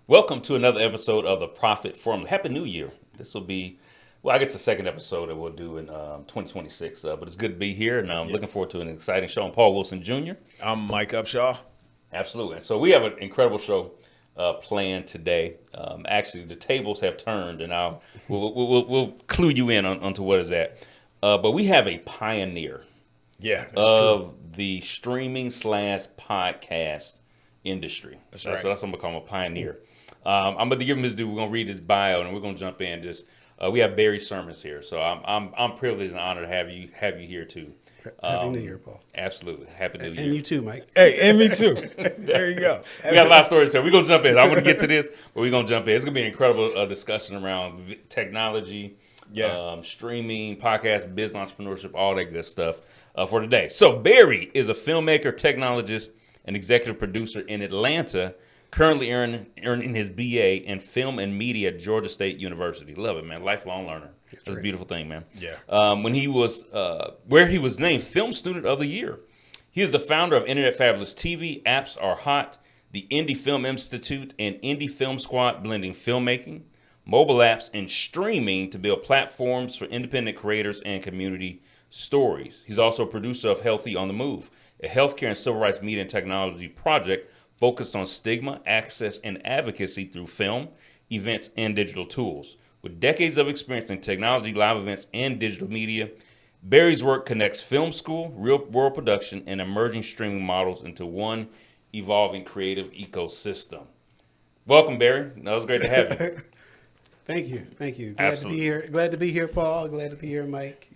Welcome to another episode of the Profit Formula. Happy New Year. This will be, well, I guess the second episode that we'll do in 2026. But it's good to be here, and I'm looking forward to an exciting show. I'm Paul Wilson Jr. I'm Mike Upshaw. Absolutely. And so we have an incredible show planned today. Actually, the tables have turned, and we'll clue you in onto what is that. But we have a pioneer of the streaming / podcast industry. That's right. So that's what I'm going to call him, a pioneer. I'm going to give him his due. We're going to read his bio, and we're going to jump in. We have Barry Sermons here, so I'm privileged and honored to have you here too. Happy New Year, Paul. Absolutely, happy New Year. And you too, Mike. Hey, and me too. There you go. We got a lot of stories, so we're going to jump in. I'm going to get to this, but we're going to jump in. It's going to be an incredible discussion around technology, streaming, podcast, business entrepreneurship, all that good stuff for today. So Barry is a filmmaker, technologist, and executive producer in Atlanta, currently earning his BA in film and media at Georgia State University. Love it, man. Lifelong learner. That's a beautiful thing, man. Yeah. When he was, where he was named Film Student of the Year. He is the founder of Internet Fabulous TV, Apps Are Hot, the Indie Film Institute, and Indie Film Squad, blending filmmaking, mobile apps, and streaming to build platforms for independent creators and community stories. He's also a producer of Healthy on the Move, a healthcare and civil rights media and technology project focused on stigma, access, and advocacy through film, events, and digital tools. With decades of experience in technology, live events, and digital media, Barry's work connects film school, real-world production, and emerging streaming models into one evolving creative ecosystem. Welcome, Barry. That was great to have you. Thank you. Glad to be here. Glad to be here, Paul. Glad to be here, Mike.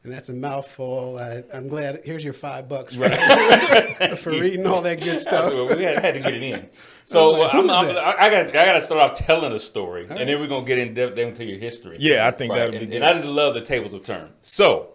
And that's a mouthful. I'm glad. Here's your $5 for reading all that good stuff. We had to get it in. So I got to start off telling a story, and then we're gonna get in depth into your history. Yeah, I think that would be good. And I just love the tables of turn. So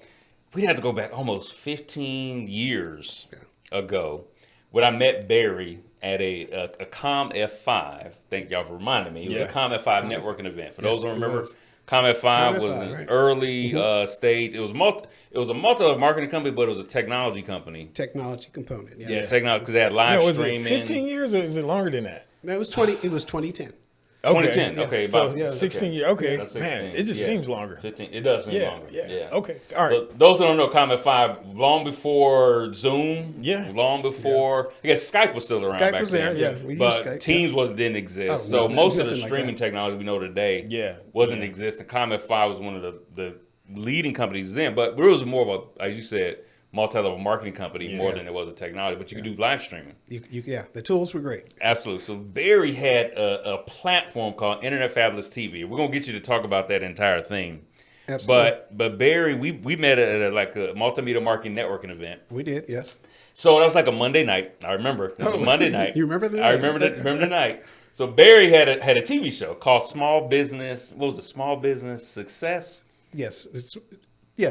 we had to go back almost 15 years ago when I met Barry at a Com F5. Thank y'all for reminding me. It was a Com F5 networking event. For those who remember. Com F5 was an early stage. It was a multi-marketing company, but it was a technology company. Technology component. Yeah, technology, because they had live streaming. Was it 15 years or is it longer than that? No, it was 2010. 2010. Okay, so 16 years. Okay, That's 16. Man, it just seems longer. 15. It does seem longer. Yeah. Okay. All right. So those who don't know, Com F5, long before Zoom. Yeah. Long before. I guess Skype was still around back then. Skype was there. Yeah. We but used Skype, Teams didn't exist. So most of the streaming technology we know today wasn't existing. Com F5 was one of the leading companies then, but it was more of a, as you said, multi-level marketing company more than it was a technology, but you could do live streaming. The tools were great. Absolutely. So Barry had a platform called Internet Fabulous TV. We're going to get you to talk about that entire thing. Absolutely. But Barry, we met at a multimedia marketing networking event. We did, yes. So that was like a Monday night. I remember. It was a Monday night. You remember the night? I remember the night. So Barry had a TV show called Small Business. What was it? Small Business Success? Yes.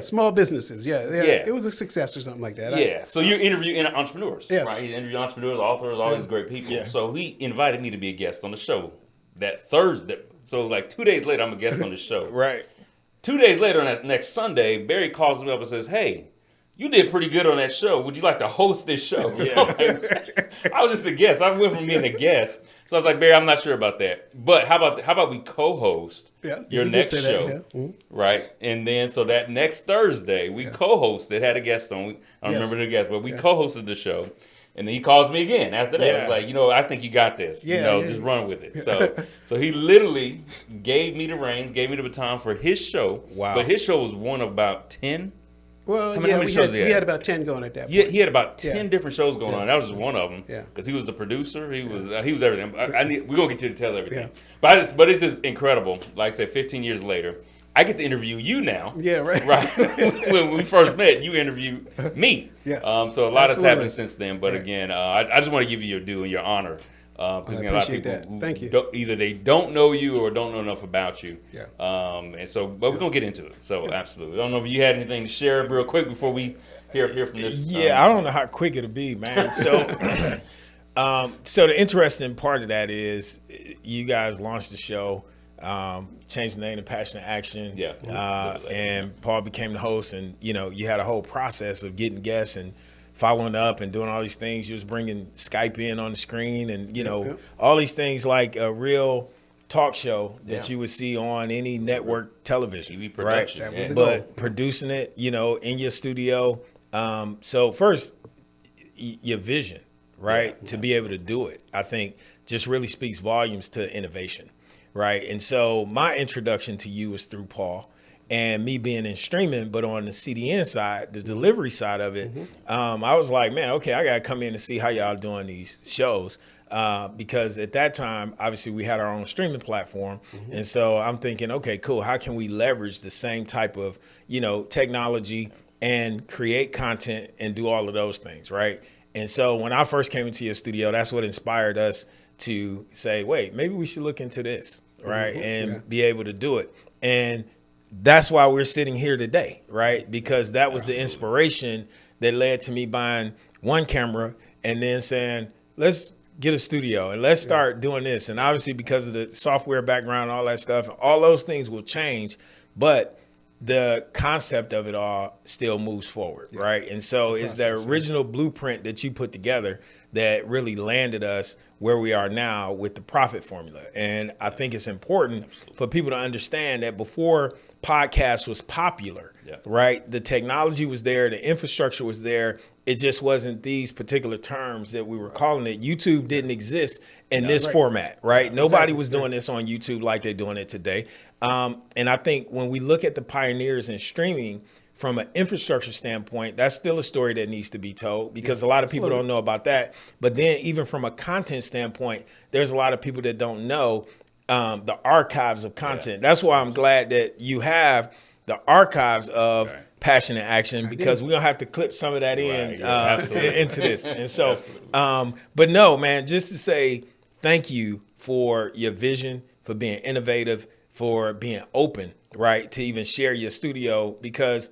Small businesses. Yeah. It was a success or something like that. So you interview entrepreneurs, right? You interview entrepreneurs, authors, all these great people. Yeah. So he invited me to be a guest on the show that Thursday. So like 2 days later, I'm a guest on the show. Right. 2 days later, on that next Sunday, Barry calls me up and says, "Hey, you did pretty good on that show. Would you like to host this show?" I was just a guest. I went from being a guest. So I was like, "Barry, I'm not sure about that. But how about we co-host your next show?" Right? And then so that next Thursday, we co-hosted, had a guest on. I don't remember the guest, but we co-hosted the show. And then he calls me again after that. He was like, I think you got this. Just run with it. So he literally gave me the reins, gave me the baton for his show. Wow. But his show was one of about 10. Well, how many shows we had about 10 going at that point. He had about 10 different shows going on. That was just one of them. Yeah. Because he was the producer. He was everything. We're going to get you to tell everything. Yeah. But it's just incredible. Like I said, 15 years later, I get to interview you now. Yeah, right. Right. When we first met, you interviewed me. Yes. So a lot has happened since then. But again, I just want to give you your due and your honor. Because I a lot of appreciate people that. Thank you. Either they don't know you or don't know enough about you. Yeah. But we're going to get into it. So absolutely. I don't know if you had anything to share real quick before we hear from this. Yeah, I don't know how quick it'll be, man. So, so the interesting part of that is you guys launched the show. Changed the name to Passionate Action. Yeah. And Paul became the host, and you had a whole process of getting guests and following up and doing all these things. You was bringing Skype in on the screen and, you know, all these things like a real talk show that you would see on any network television. TV production. Right? Yeah. But producing it, you know, in your studio. So first, your vision, right, to be able to do it, I think just really speaks volumes to innovation, right? And so my introduction to you was through Paul. And me being in streaming, but on the CDN side, the delivery side of it, I was like, man, okay, I got to come in and see how y'all doing these shows. Because at that time, obviously, we had our own streaming platform. And so I'm thinking, okay, cool. How can we leverage the same type of, you know, technology and create content and do all of those things, right? And so when I first came into your studio, that's what inspired us to say, wait, maybe we should look into this, right? And be able to do it. And that's why we're sitting here today, right? Because that was the inspiration that led to me buying one camera and then saying, let's get a studio and let's start doing this. And obviously because of the software background, all that stuff, all those things will change, but the concept of it all still moves forward, right? And so it's the original blueprint that you put together that really landed us where we are now with the profit formula. And I think it's important for people to understand that before podcast was popular, right? The technology was there, the infrastructure was there. It just wasn't these particular terms that we were calling it. YouTube didn't exist in this format, right? Nobody was doing this on YouTube like they're doing it today. And I think when we look at the pioneers in streaming from an infrastructure standpoint, that's still a story that needs to be told because a lot of people don't know about that. But then even from a content standpoint, there's a lot of people that don't know the archives of content. That's why I'm glad that you have the archives of Passion and Action because we're going to have to clip some of that into this. And so, but no, man, just to say thank you for your vision, for being innovative, for being open, right, to even share your studio because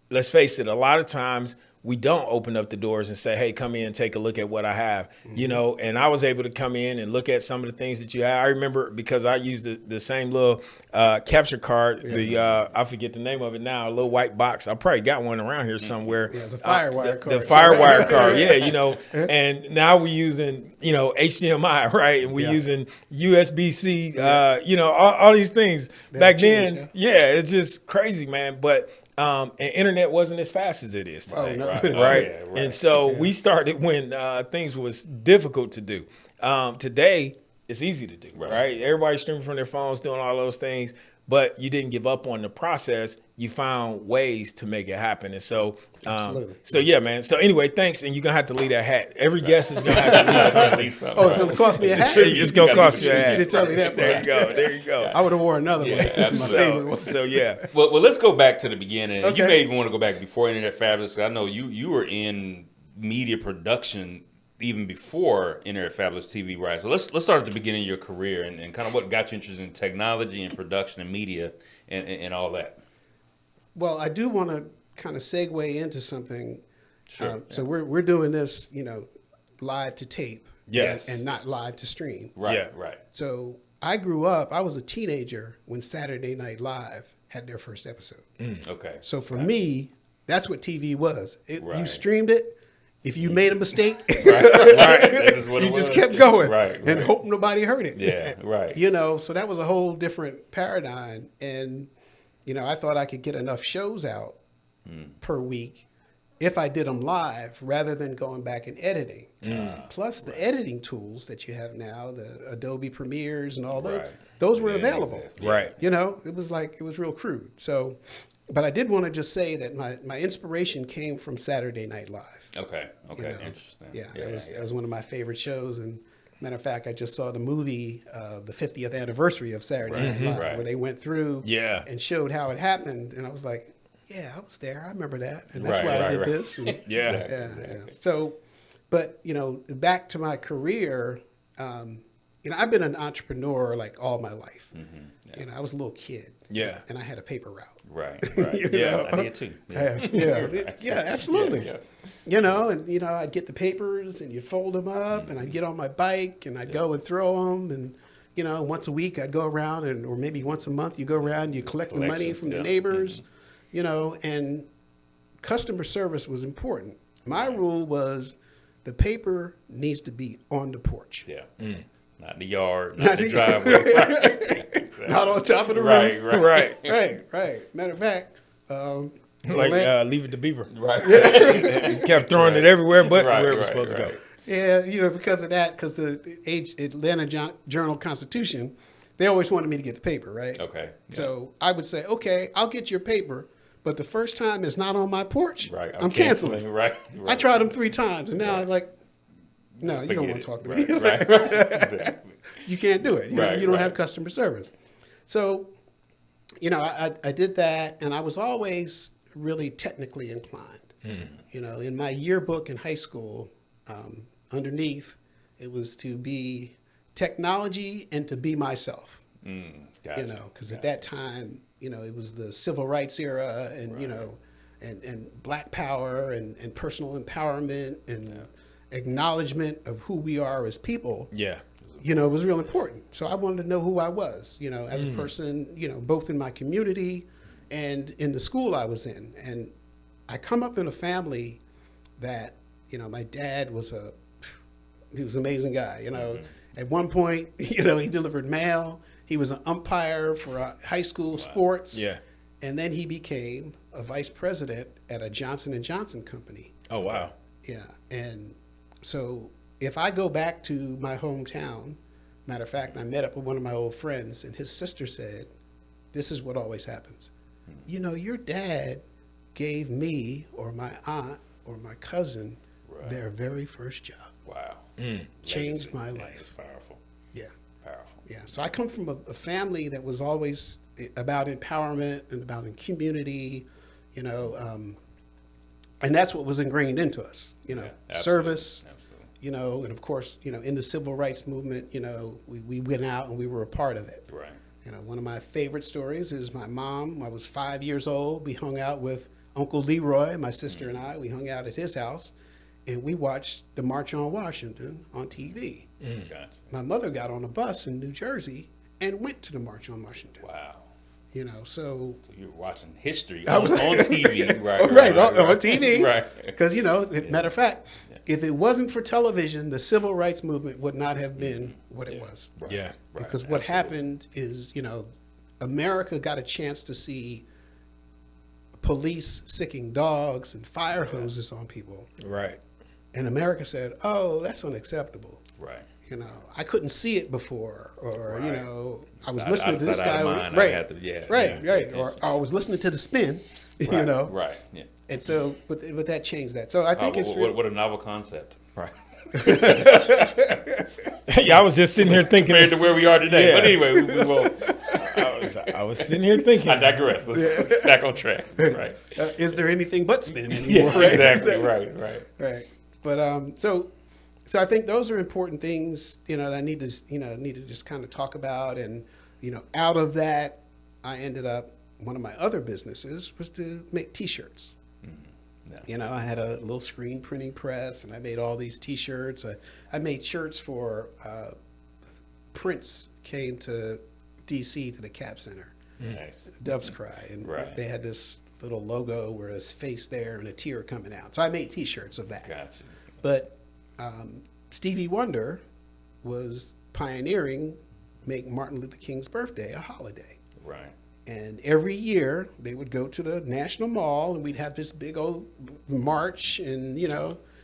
let's face it, a lot of times we don't open up the doors and say, hey, come in and take a look at what I have, you know, and I was able to come in and look at some of the things that you have. I remember because I used the same little capture card, I forget the name of it now, a little white box. I probably got one around here somewhere. Yeah, it's a Firewire card. The Firewire card, you know, and now we're using, you know, HDMI, right? And we're using USB-C, you know, all these things. Back then, it's just crazy, man. But and internet wasn't as fast as it is today, right? And so we started when things was difficult to do. Today, it's easy to do, right? Everybody's streaming from their phones, doing all those things, but you didn't give up on the process. You found ways to make it happen. And so, so yeah, man. So anyway, thanks. And you're going to have to leave that hat. Every guest is going to have to leave something. Oh, it's going to cost me a hat? It's going to cost you a hat. You didn't tell me that. There you go. There you go. I would have worn another one. It's my favorite one. So yeah. Well, let's go back to the beginning. You may even want to go back before Internet Fabulous. I know you were in media production even before Internet Fabulous TV, right? So let's start at the beginning of your career and kind of what got you interested in technology and production and media and all that. Well, I do want to kind of segue into something. Sure. So we're doing this, you know, live to tape, and not live to stream. Right. So I grew up. I was a teenager when Saturday Night Live had their first episode. Okay. So for me, that's what TV was. You streamed it. If you made a mistake, you just kept going and hope nobody heard it. Yeah, right. You know, so that was a whole different paradigm. And, you know, I thought I could get enough shows out per week if I did them live rather than going back and editing. Plus the editing tools that you have now, the Adobe Premieres and all those weren't available. Right. You know, it was real crude. So, but I did want to just say that my inspiration came from Saturday Night Live. Okay. You know? Interesting. Yeah, that was one of my favorite shows. And matter of fact, I just saw the movie, the 50th anniversary of Saturday Night Live, where they went through and showed how it happened. And I was like, yeah, I was there. I remember that. And that's why I did this. And So, but, you know, back to my career, you know, I've been an entrepreneur like all my life. You know, I was a little kid. Yeah. And I had a paper route. Right. You know? I did too. Yeah, absolutely. You know, and, you know, I'd get the papers and you'd fold them up and I'd get on my bike and I'd go and throw them. And, you know, once a week I'd go around or maybe once a month you go around and you collect the money from the neighbors, you know, and customer service was important. My rule was the paper needs to be on the porch. Yeah. Not in the yard, not in the driveway. Right. Not on top of the roof. Right. Matter of fact, Leave It to Beaver. Right. He kept throwing it everywhere but where it was supposed to go. Yeah, because of that, because the Atlanta Journal-Constitution, they always wanted me to get the paper, right? Okay. Yeah. So I would say, okay, I'll get your paper, but the first time it's not on my porch, Right. I'm canceling. Right. I tried them 3 times, and now I'm like, no, you don't want to talk to me. Right. Exactly. You can't do it. You don't have customer service. So, I did that, and I was always really technically inclined. In my yearbook in high school, underneath, it was to be technology and to be myself. Gotcha. Because at that time, it was the civil rights era, and and Black power and personal empowerment and acknowledgement of who we are as people. Yeah. It was real important. So I wanted to know who I was, as a person, both in my community and in the school I was in. And I come up in a family that, my dad was he was an amazing guy. At one point, he delivered mail. He was an umpire for high school sports. Yeah. And then he became a vice president at a Johnson & Johnson company. Oh, wow. Yeah. And so if I go back to my hometown, matter of fact, I met up with one of my old friends, and his sister said, this is what always happens. Your dad gave me or my aunt or my cousin their very first job. Wow. Changed my life. Powerful. Yeah. Powerful. Yeah. So I come from a family that was always about empowerment and about community, and that's what was ingrained into us, service. Absolutely. And of course, in the civil rights movement, we went out and we were a part of it. Right. One of my favorite stories is my mom. I was 5 years old. We hung out with Uncle Leroy, my sister and I. We hung out at his house, and we watched the March on Washington on TV. Gotcha. My mother got on a bus in New Jersey and went to the March on Washington. Wow. So you were watching history on TV, right? On TV, right? Because matter of fact, if it wasn't for television, the civil rights movement would not have been what it was. Right. Yeah. Because what happened is, America got a chance to see police sicking dogs and fire hoses on people. Right. And America said, "Oh, that's unacceptable." Right. I couldn't see it before, or I was Out- listening to this outside guy, of mind, I right? had to- yeah, right, yeah, right. Or I was listening to the spin, Right. Right. Yeah. And so, but that changed that. So I think it's what a novel concept, right? Yeah, I was just sitting here thinking. Compared to where we are today. Yeah. But anyway, we will. I was sitting here thinking. I digress. Let's back on track. Right. Is there anything but spin anymore? Yeah. Right? Exactly. Right. Right. But so I think those are important things, that I need to just kind of talk about. And, out of that, I ended up, one of my other businesses was to make T-shirts. Yeah. I had a little screen printing press, and I made all these T-shirts. I made shirts for Prince came to D.C. to the Cap Center. Nice. Dove's Cry. And they had this little logo where his face there and a tear coming out. So I made T-shirts of that. Gotcha. But Stevie Wonder was pioneering make Martin Luther King's birthday a holiday. Right. And every year they would go to the National Mall, and we'd have this big old march and,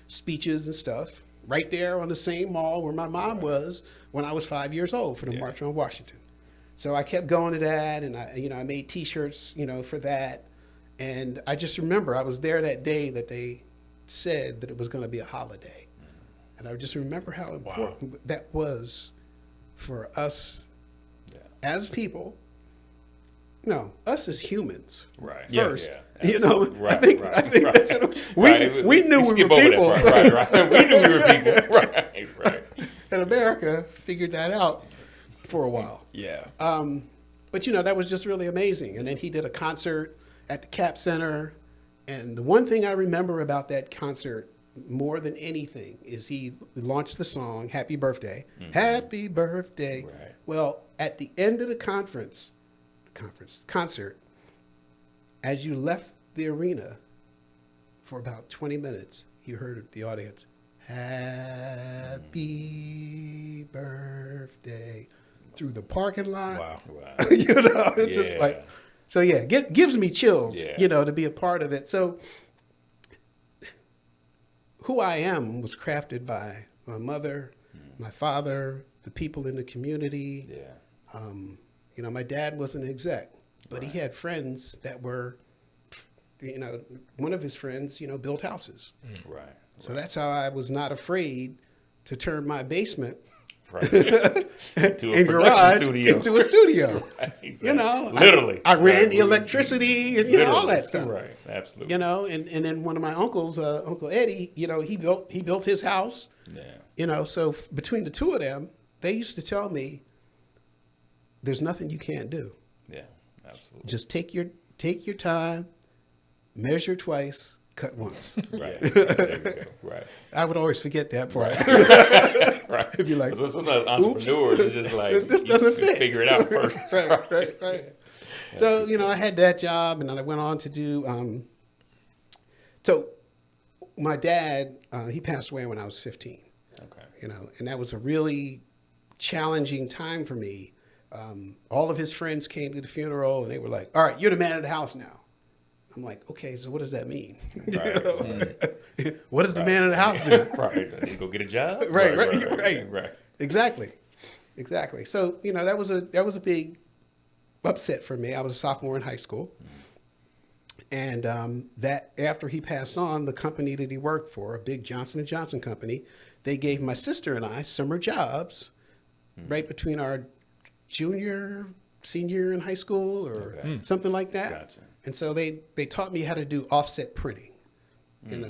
speeches and stuff right there on the same mall where my mom was when I was 5 years old for the March on Washington. So I kept going to that, and I made T-shirts, for that. And I just remember I was there that day that they said that it was going to be a holiday. And I just remember how important that was for us as people. No, us as humans. Right. First, Yeah. I think that's what we knew we were people. Right. We knew we were people. Right. And America figured that out for a while. Yeah. But that was just really amazing. And then he did a concert at the Cap Center. And the one thing I remember about that concert more than anything is he launched the song Happy Birthday. Mm-hmm. Happy Birthday. Right. Well, at the end of the concert, as you left the arena for about 20 minutes, you heard the audience, happy birthday, through the parking lot. Wow. It's just like, so yeah, gives me chills, to be a part of it. So who I am was crafted by my mother, my father, the people in the community. My dad was an exec, but he had friends that were, one of his friends, built houses. So that's how I was not afraid to turn my basement into a garage studio. into a studio. Exactly. Literally. I ran the electricity and all that stuff. Right, absolutely. And then one of my uncles, Uncle Eddie, he built his house. So between the two of them, they used to tell me, there's nothing you can't do. Yeah, absolutely. Just take your time, measure twice, cut once. Right. Right. I would always forget that part. Right. It'd be like, sometimes entrepreneurs are just like, this doesn't fit. Figure it out first. Right. So, I had that job, and then I went on to do, so my dad, he passed away when I was 15. Okay. And that was a really challenging time for me. All of his friends came to the funeral, and they were like, all right, you're the man of the house now. I'm like, okay, so what does that mean? What does the man of the house do? Right. You go get a job? Right. Exactly. So, that was a big upset for me. I was a sophomore in high school. And that after he passed on, the company that he worked for, a big Johnson & Johnson company, they gave my sister and I summer jobs right between our senior in high school or something like that. Gotcha. And so they taught me how to do offset printing.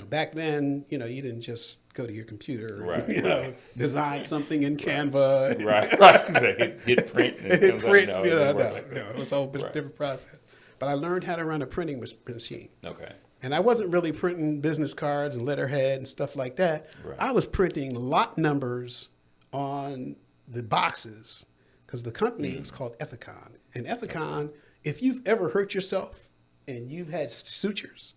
Back then, you didn't just go to your computer, design something in Canva. Right. So hit print. And it print. No, it was a whole different process. But I learned how to run a printing machine. Okay. And I wasn't really printing business cards and letterhead and stuff like that. Right. I was printing lot numbers on the boxes because the company was called Ethicon. And Ethicon, if you've ever hurt yourself and you've had sutures,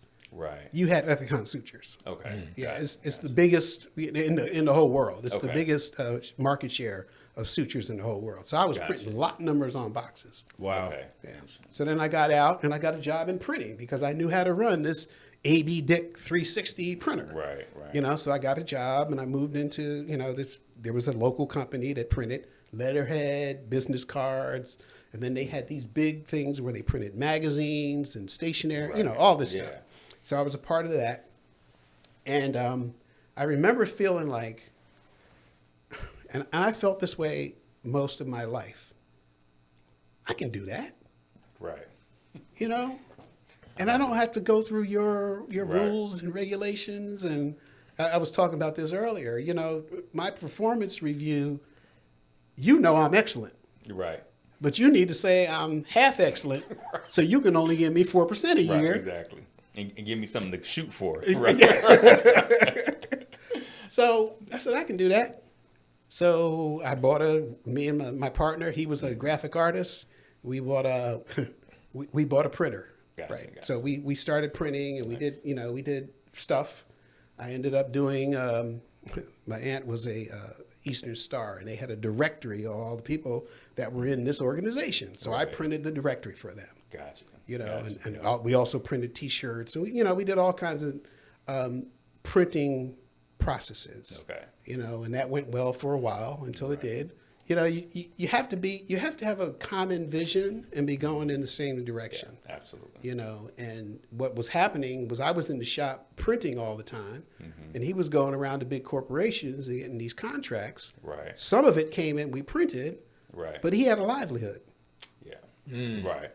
you had Ethicon sutures. Okay. Yeah, it's the biggest in the whole world. It's the biggest market share of sutures in the whole world. So I was printing lot numbers on boxes. Wow. Okay. Yeah. So then I got out and I got a job in printing because I knew how to run this AB Dick 360 printer. Right. So I got a job and I moved into, there was a local company that printed letterhead, business cards, and then they had these big things where they printed magazines and stationery, all this stuff. So I was a part of that. And I remember feeling like, and I felt this way most of my life, I can do that. Right. And I don't have to go through your rules and regulations. And I was talking about this earlier. My performance review, I'm excellent. Right. But you need to say I'm half excellent, so you can only give me 4% a year. Right, exactly. And give me something to shoot for. So I said, I can do that. So I bought me and my partner, he was a graphic artist. We bought a printer. Gotcha. So we started printing and we did stuff. I ended up doing, my aunt was a Eastern Star, and they had a directory of all the people that were in this organization. So I printed the directory for them. Gotcha. And we also printed T-shirts, and we did all kinds of printing processes. Okay. And that went well for a while until it did. You have to have a common vision and be going in the same direction. Yeah, absolutely. And what was happening was I was in the shop printing all the time, and he was going around to big corporations and getting these contracts. Right. Some of it came in, we printed. Right. But he had a livelihood. Yeah. Right.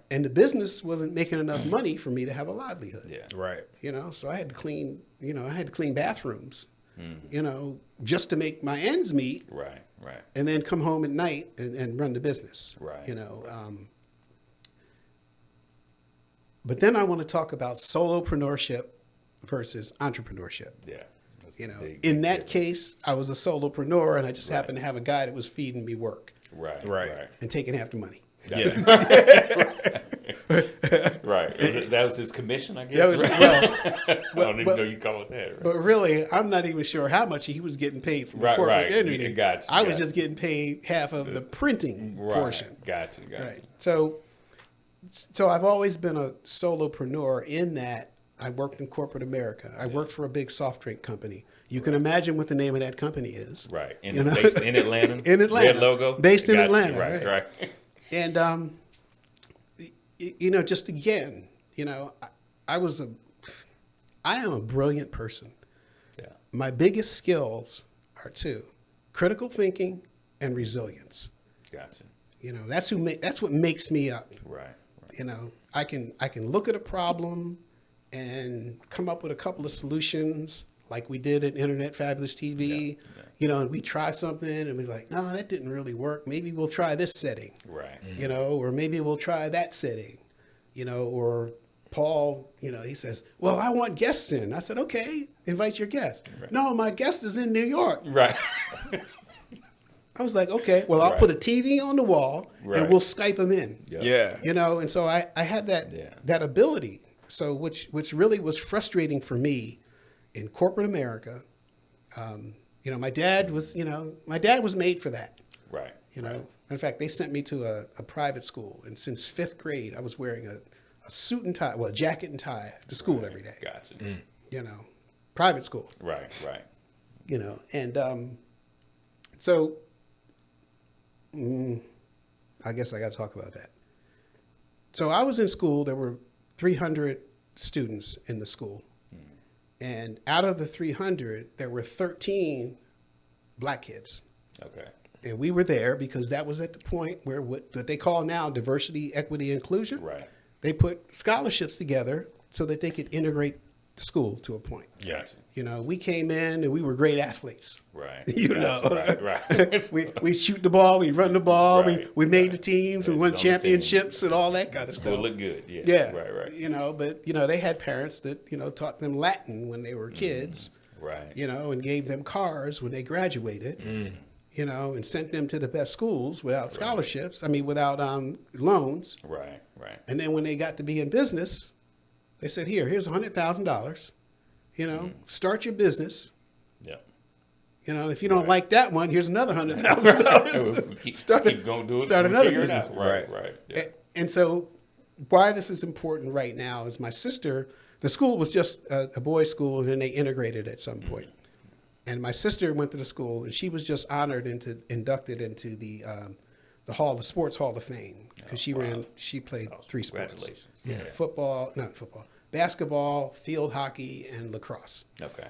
And the business wasn't making enough money for me to have a livelihood. Yeah. Right. So I had to clean, bathrooms, just to make my ends meet. Right. And then come home at night and run the business. Right. But then I want to talk about solopreneurship versus entrepreneurship. Yeah. In that case, I was a solopreneur and I just happened to have a guy that was feeding me work. Right. And taking half the money. Yeah. Right. That was his commission, I guess. That was, I don't even know you call it that. Right? But really, I'm not even sure how much he was getting paid from the corporate entity. Gotcha, I was just getting paid half of the printing portion. Gotcha. Right. So I've always been a solopreneur in that I worked in corporate America. I worked for a big soft drink company. You can imagine what the name of that company is. Right. Based in Atlanta? In Atlanta. Red logo? Based in Atlanta. Right. And, just again, I am a brilliant person. Yeah. My biggest skills are two: critical thinking and resilience. Gotcha. That's what makes me up. Right. I can look at a problem and come up with a couple of solutions, like we did at Internet Fabulous TV. Yeah. And we try something and we're like, no, that didn't really work. Maybe we'll try this setting. Right. Or maybe we'll try that setting. Or Paul, he says, well, I want guests in. I said, okay, invite your guests. Right. No, my guest is in New York. Right. I was like, okay, well, I'll put a TV on the wall and we'll Skype them in. Yeah. And so I had that ability. So which really was frustrating for me in corporate America. My dad was made for that. Right. In fact, they sent me to a private school, and since 5th grade, I was wearing a suit and tie, a jacket and tie to school every day. Gotcha. Private school. Right. And so I guess I got to talk about that. So I was in school. There were 300 students in the school. And out of the 300, there were 13 black kids. Okay. And we were there because that was at the point where what they call now diversity, equity, inclusion. Right. They put scholarships together so that they could integrate the school to a point. Gotcha. We came in and we were great athletes. Right. Right. we shoot the ball, we run the ball, we made the teams, we won championships and all that kind of stuff. It looked good. Yeah. Right. But they had parents that taught them Latin when they were kids. Right. And gave them cars when they graduated. And sent them to the best schools without scholarships. Without loans. Right. And then when they got to be in business, they said, here's $100,000. Start your business. Yeah. If you don't like that one, here's another $100,000. keep going, do it. Start another figure business. It out. Right. Yeah. And so why this is important right now is my sister, the school was just a boys' school, and then they integrated at some point. And my sister went to the school, and she was just honored inducted into the Sports Hall of Fame, because she played 3 sports. Congratulations. Yeah, basketball, field hockey, and lacrosse. Okay.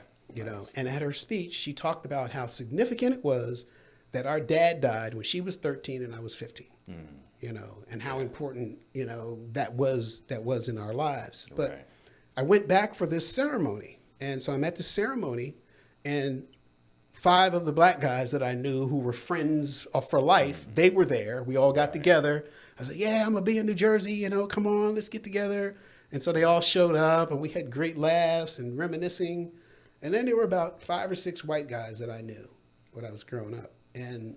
And at her speech, she talked about how significant it was that our dad died when she was 13 and I was 15. And how important, that was in our lives. But I went back for this ceremony. And so I'm at the ceremony, and 5 of the black guys that I knew who were friends for life, they were there. We all got together. I said, yeah, I'm going to be in New Jersey, come on, let's get together. And so they all showed up, and we had great laughs and reminiscing. And then there were about 5 or 6 white guys that I knew when I was growing up. And,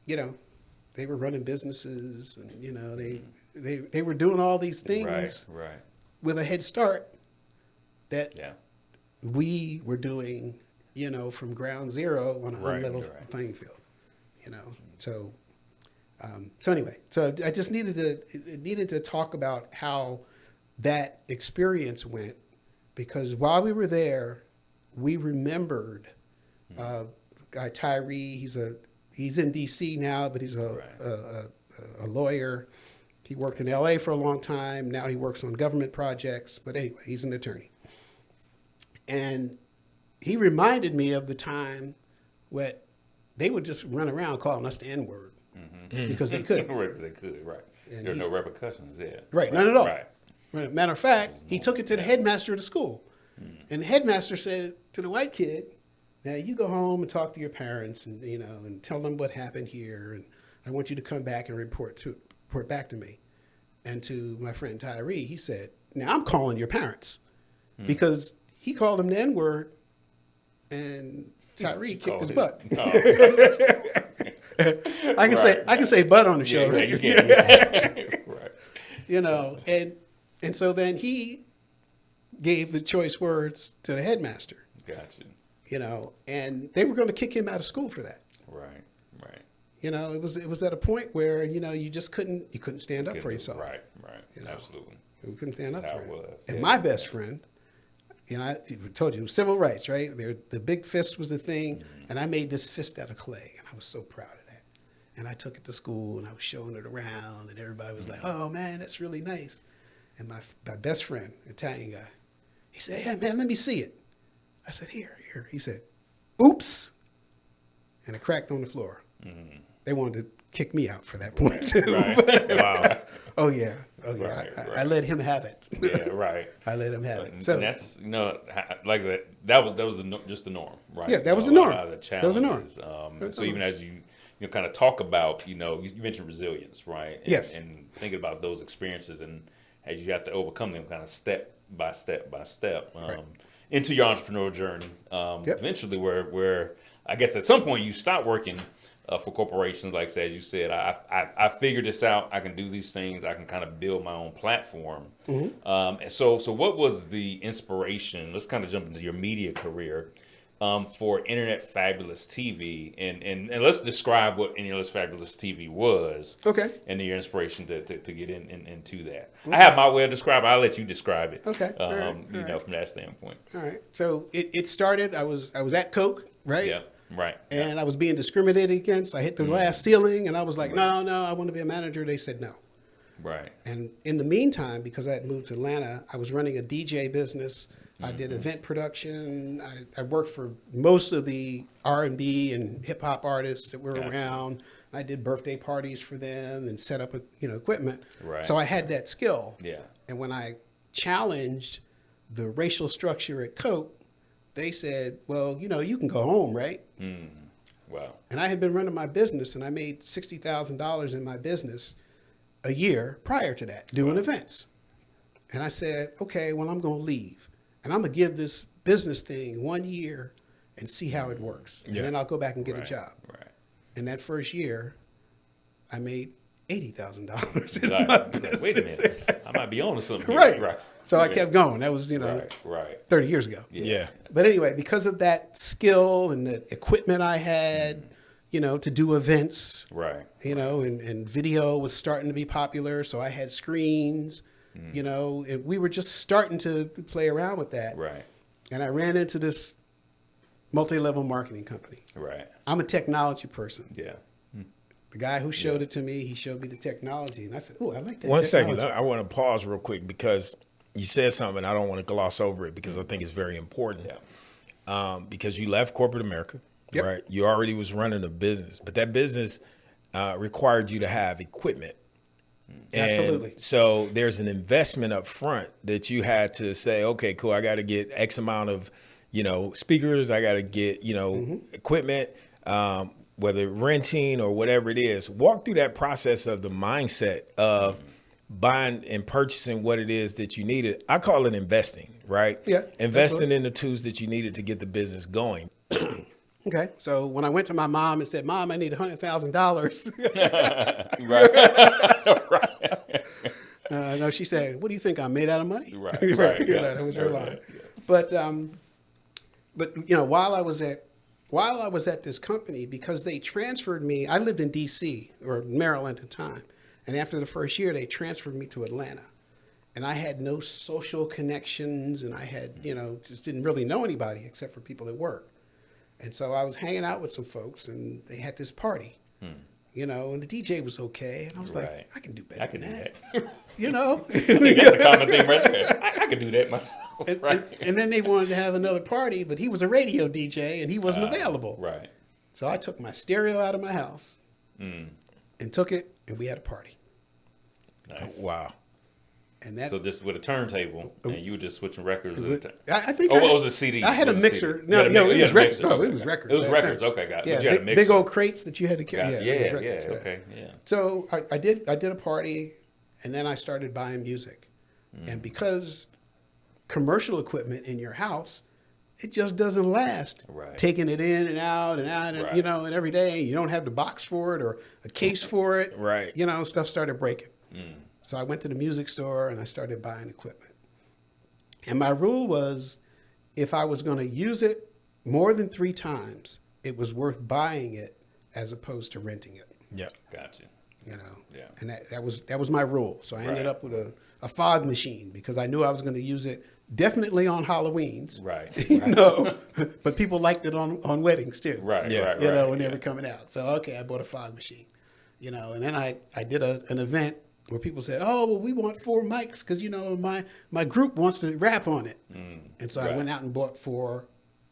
they were running businesses, and, they were doing all these things with a head start that we were doing, from ground zero on a level playing field, So, anyway, I just needed to talk about how that experience went, because while we were there, we remembered guy Tyree. He's in D.C. now, but he's a lawyer. He worked in L.A. for a long time. Now he works on government projects. But anyway, he's an attorney. And he reminded me of the time when they would just run around calling us the N-word because they could. Because they could, right. There are no repercussions there. Right, none at all. Right. Matter of fact, he took it to the headmaster of the school. And the headmaster said to the white kid, now you go home and talk to your parents and, and tell them what happened here. And I want you to come back and report back to me. And to my friend Tyree, he said, now I'm calling your parents because he called him the N-word and Tyree kicked his butt. Oh. I can say butt on the show, right? You can. Right. And And so then he gave the choice words to the headmaster. Gotcha. You know, and they were going to kick him out of school for that. Right. You know, it was at a point where, you know, you just couldn't stand up for yourself. Right. You know? Absolutely. We couldn't stand up for it. Was. And my best friend, you know, I told you, civil rights, right? The big fist was the thing. And I made this fist out of clay. And I was so proud of that. And I took it to school and I was showing it around. And everybody was like, oh, man, that's really nice. And my best friend, Italian guy, he said, yeah, man, let me see it. I said, here. He said, oops. And it cracked on the floor. They wanted to kick me out for that point, too. Right. Wow. Oh, yeah. Right. I let him have it. Yeah, right. I let him have it. So and that's, you know, like I said, that was just the norm, right? Yeah, that was the norm. That was the norm. So even as you kind of talk about, you know, you mentioned resilience, right? Yes. And thinking about those experiences and as you have to overcome them kind of step by step Right. Into your entrepreneurial journey. Eventually where I guess at some point you stop working for corporations, like as you said, I figured this out. I can do these things. I can kind of build my own platform. And so what was the inspiration? Let's kind of jump into your media career for Internet Fabulous TV, and let's describe what Internet Fabulous TV was. Okay. And your inspiration to get into that. I have my way of describing. I'll let you describe it. Okay. All right. You know, from that standpoint. All right. So it started. I was at Coke, right? Yeah. Right. And I was being discriminated against. I hit the glass ceiling, and I was like, no, I want to be a manager. They said no. Right. And in the meantime, because I had moved to Atlanta, I was running a DJ business. I did event production. I worked for most of the R&B and hip hop artists that were around. I did birthday parties for them and set up, equipment. Right. So I had that skill. Yeah. And when I challenged the racial structure at Coke, they said, well, you can go home, right? Wow. And I had been running my business, and I made $60,000 in my business a year prior to that, doing events. And I said, okay, well, I'm going to leave. And I'm going to give this business thing 1 year and see how it works. And then I'll go back and get a job. Right. And that first year, I made $80,000 in Like, my business. wait a minute. I might be on to something here. Right. So I kept going. That was, Right. 30 years ago. Yeah. But anyway, because of that skill and the equipment I had, to do events, Right. And video was starting to be popular. So I had screens, and we were just starting to play around with that. Right. And I ran into this multi-level marketing company. Right. I'm a technology person. Yeah. The guy who showed it to me, he showed me the technology. And I said, oh, I like that. One second. technology. I want to pause real quick because you said something. I don't want to gloss over it because I think it's very important. Yeah. Because you left corporate America, right? You already was running a business, but that business required you to have equipment. Absolutely. And so there's an investment up front that you had to say, okay, cool. I got to get X amount of, speakers. I got to get, equipment, whether renting or whatever it is. Walk through that process of the mindset of buying and purchasing what it is that you needed. I call it investing, right? Yeah. Investing in the tools that you needed to get the business going. Okay. So when I went to my mom and said, Mom, I need Right. Right. no, she said, what do you think? I'm made out of money? Right. That was her line. But while I was at this company, because they transferred me, I lived in DC or Maryland at the time. And after the first year, they transferred me to Atlanta. And I had no social connections, and I had, just didn't really know anybody except for people at work. And so I was hanging out with some folks, and they had this party, and the DJ was okay. And I was like, I can do better than that. That's a common thing right there. I can do that myself. And then they wanted to have another party, but he was a radio DJ, and he wasn't available. Right. So I took my stereo out of my house and took it, and we had a party. Nice. Wow. And that, so just with a turntable, and you were just switching records. I think. What was a CD? I had a mixer. No, it was records. No, it was records. It was records. Okay, got it. Yeah, But you had a mixer. big old crates that you had to carry. Yeah, records, okay, yeah. So I did a party, and then I started buying music, and because commercial equipment in your house, it just doesn't last. Right. Taking it in and out, and Right. and every day you don't have the box for it or a case for it. Right. Stuff started breaking. So I went to the music store and I started buying equipment. And my rule was, if I was going to use it more than 3 times, it was worth buying it as opposed to renting it. Yeah. Gotcha. You know, Yeah. and that was my rule. So I ended up with a fog machine because I knew I was going to use it definitely on Halloweens. Right. You know, but people liked it on weddings too. Right. Yeah. Right. You know, right, when they were coming out. So, okay, I bought a fog machine, you know, and then I did an event where people said, oh, well, we want 4 mics because, you know, my group wants to rap on it. And so I went out and bought 4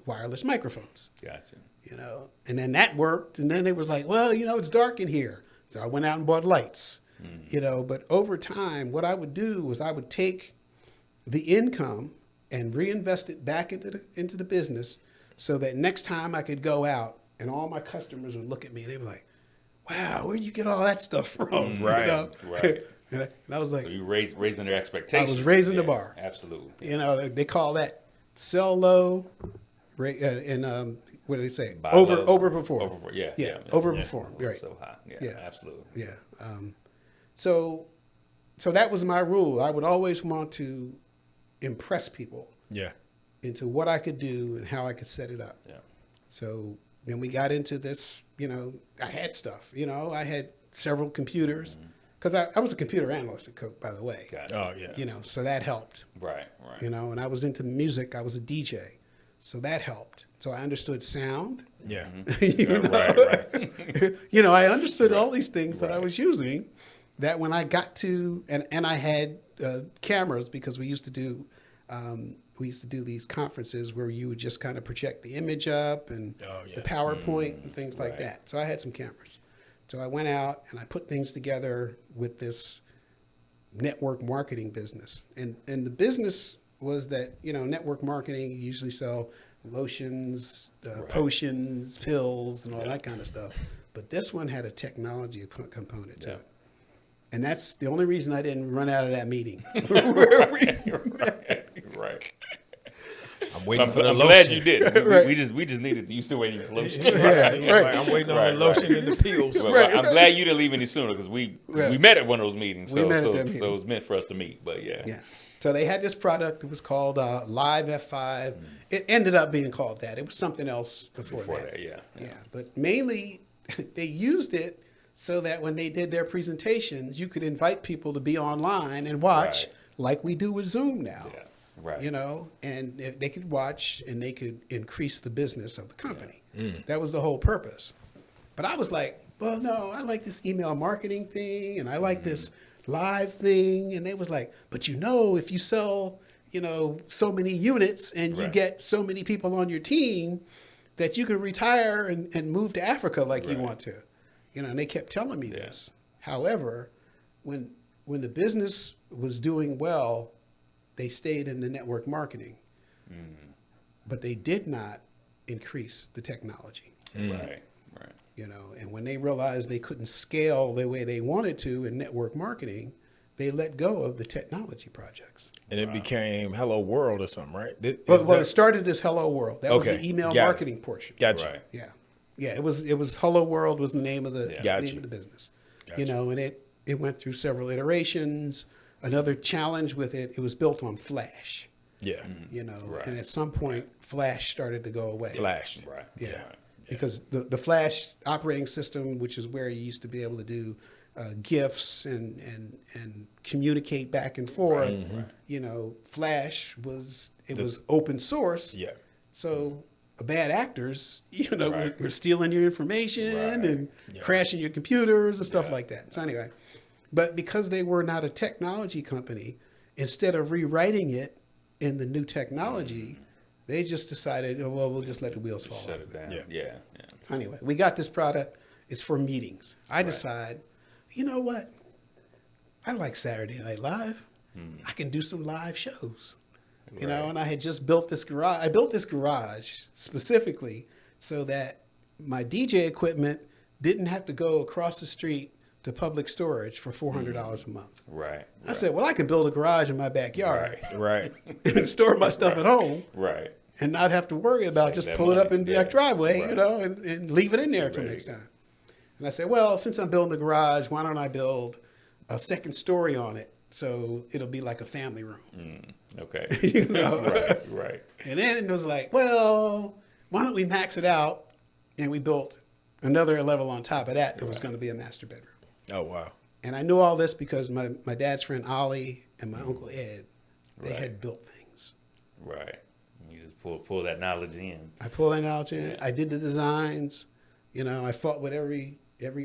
wireless microphones. Gotcha. You know, and then that worked. And then they was like, well, you know, it's dark in here. So I went out and bought lights, you know, but over time, what I would do was I would take the income and reinvest it back into the business so that next time I could go out and all my customers would look at me and they were like, wow, where'd you get all that stuff from? Right. You know? Right. And I was like, So you raising their expectations. I was raising the bar. Absolutely. You know, they call that sell low, and what do they say? Buy low, Overperform. Yeah. Overperform. Right. So high. Yeah. Yeah. Absolutely. Yeah. So that was my rule. I would always want to impress people Yeah. into what I could do and how I could set it up. Yeah. So then we got into this, you know, I had stuff, you know, I had several computers because I was a computer analyst at Coke, by the way. Gotcha. Oh, yeah. You know, so that helped, Right. you know, and I was into music. I was a DJ. So that helped. So I understood sound. Yeah. You know? Right. You know, I understood all these things that I was using that when I got to, and I had cameras because we used to do these conferences where you would just kind of project the image up and the PowerPoint and things like that. So I had some cameras. So I went out and I put things together with this network marketing business. And the business was that, you know, network marketing, you usually sell lotions, potions, pills, and all that kind of stuff. But this one had a technology component to it. And that's the only reason I didn't run out of that meeting. Right. I'm waiting for the I'm lotion. glad you did. Right. We just needed. You still waiting for lotion. Right. I'm waiting on the lotion and the pills. Well, I'm glad you didn't leave any sooner because we met at one of those meetings. So, We met at so, that so meeting. it was meant for us to meet. But yeah. Yeah. So they had this product. It was called Live F5. It ended up being called that. It was something else before that. Yeah. But mainly they used it so that when they did their presentations, you could invite people to be online and watch like we do with Zoom now. Yeah. Right. You know, and they could watch and they could increase the business of the company. That was the whole purpose. But I was like, well, no, I like this email marketing thing and I like this live thing. And they was like, but you know, if you sell, you know, so many units and you get so many people on your team that you can retire and move to Africa like you want to. You know, and they kept telling me this. However, when the business was doing well, they stayed in the network marketing, but they did not increase the technology. Right. You know, and when they realized they couldn't scale the way they wanted to in network marketing, they let go of the technology projects. And it became Hello World or something, right? Well, it started as Hello World. That was the email marketing portion. Gotcha. Right. Yeah. Yeah, it was Hello World was the name of the name of the business. Gotcha. You know, and it went through several iterations. Another challenge with it was built on Flash. Yeah. You know, and at some point Flash started to go away. Flashed. Right. Yeah. Because the Flash operating system, which is where you used to be able to do GIFs and communicate back and forth, you know, Flash was open source. Yeah. So bad actors, you know, were stealing your information and crashing your computers and stuff like that. So anyway, but because they were not a technology company, instead of rewriting it in the new technology, they just decided, oh, well, we'll just let the wheels fall off. Shut it down. Yeah. So anyway, we got this product. It's for meetings. I decide, you know what? I like Saturday Night Live. I can do some live shows. You know, and I had just built this garage. I built this garage specifically so that my DJ equipment didn't have to go across the street to public storage for $400 a month. Right. I said, well, I could build a garage in my backyard Right. and store my stuff at home Right. and not have to worry about just pull it up in the driveway, you know, and leave it in there until next time. And I said, well, since I'm building a garage, why don't I build a second story on it so it'll be like a family room. Okay. You know? Right. And then it was like, well, why don't we max it out? And we built another level on top of that. It was going to be a master bedroom. Oh, wow. And I knew all this because my dad's friend Ollie and my uncle Ed, they had built things. Right. You just pull that knowledge in. I pulled that knowledge in. Yeah. I did the designs. You know, I fought with every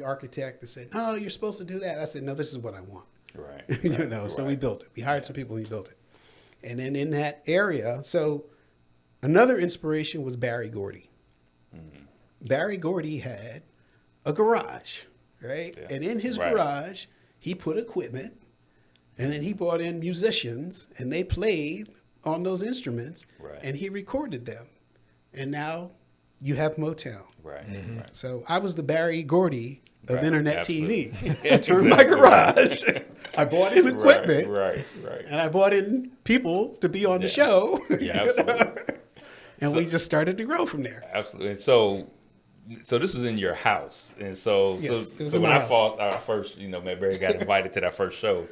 architect that said, "No, you're supposed to do that." I said, "No, this is what I want." Right. You know, so we built it. We hired some people and we built it. And then in that area, so another inspiration was Barry Gordy. Barry Gordy had a garage, right? Yeah. And in his garage, he put equipment, and then he brought in musicians, and they played on those instruments, and he recorded them. And now you have Motown. Right. So I was the Barry Gordy of internet TV. I turned my garage. I bought in equipment. Right. And I bought in people to be on the show. Yeah, absolutely. And we just started to grow from there. Absolutely. And so this is in your house. And so when I fought our first, Barry got invited to that first show,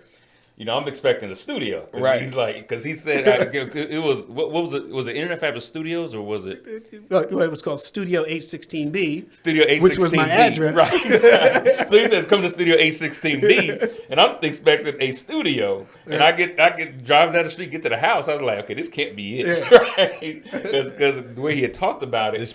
I'm expecting a studio. Right. He's like, because he said it was, what was it? Was it Internet Fabulous Studios or was it? It was called Studio 816B. Studio 816B. Which was my address. Right. So he says, come to Studio 816B. And I'm expecting a studio. And I get driving down the street, get to the house. I was like, okay, this can't be it. Yeah. Right. Because the way he had talked about it. This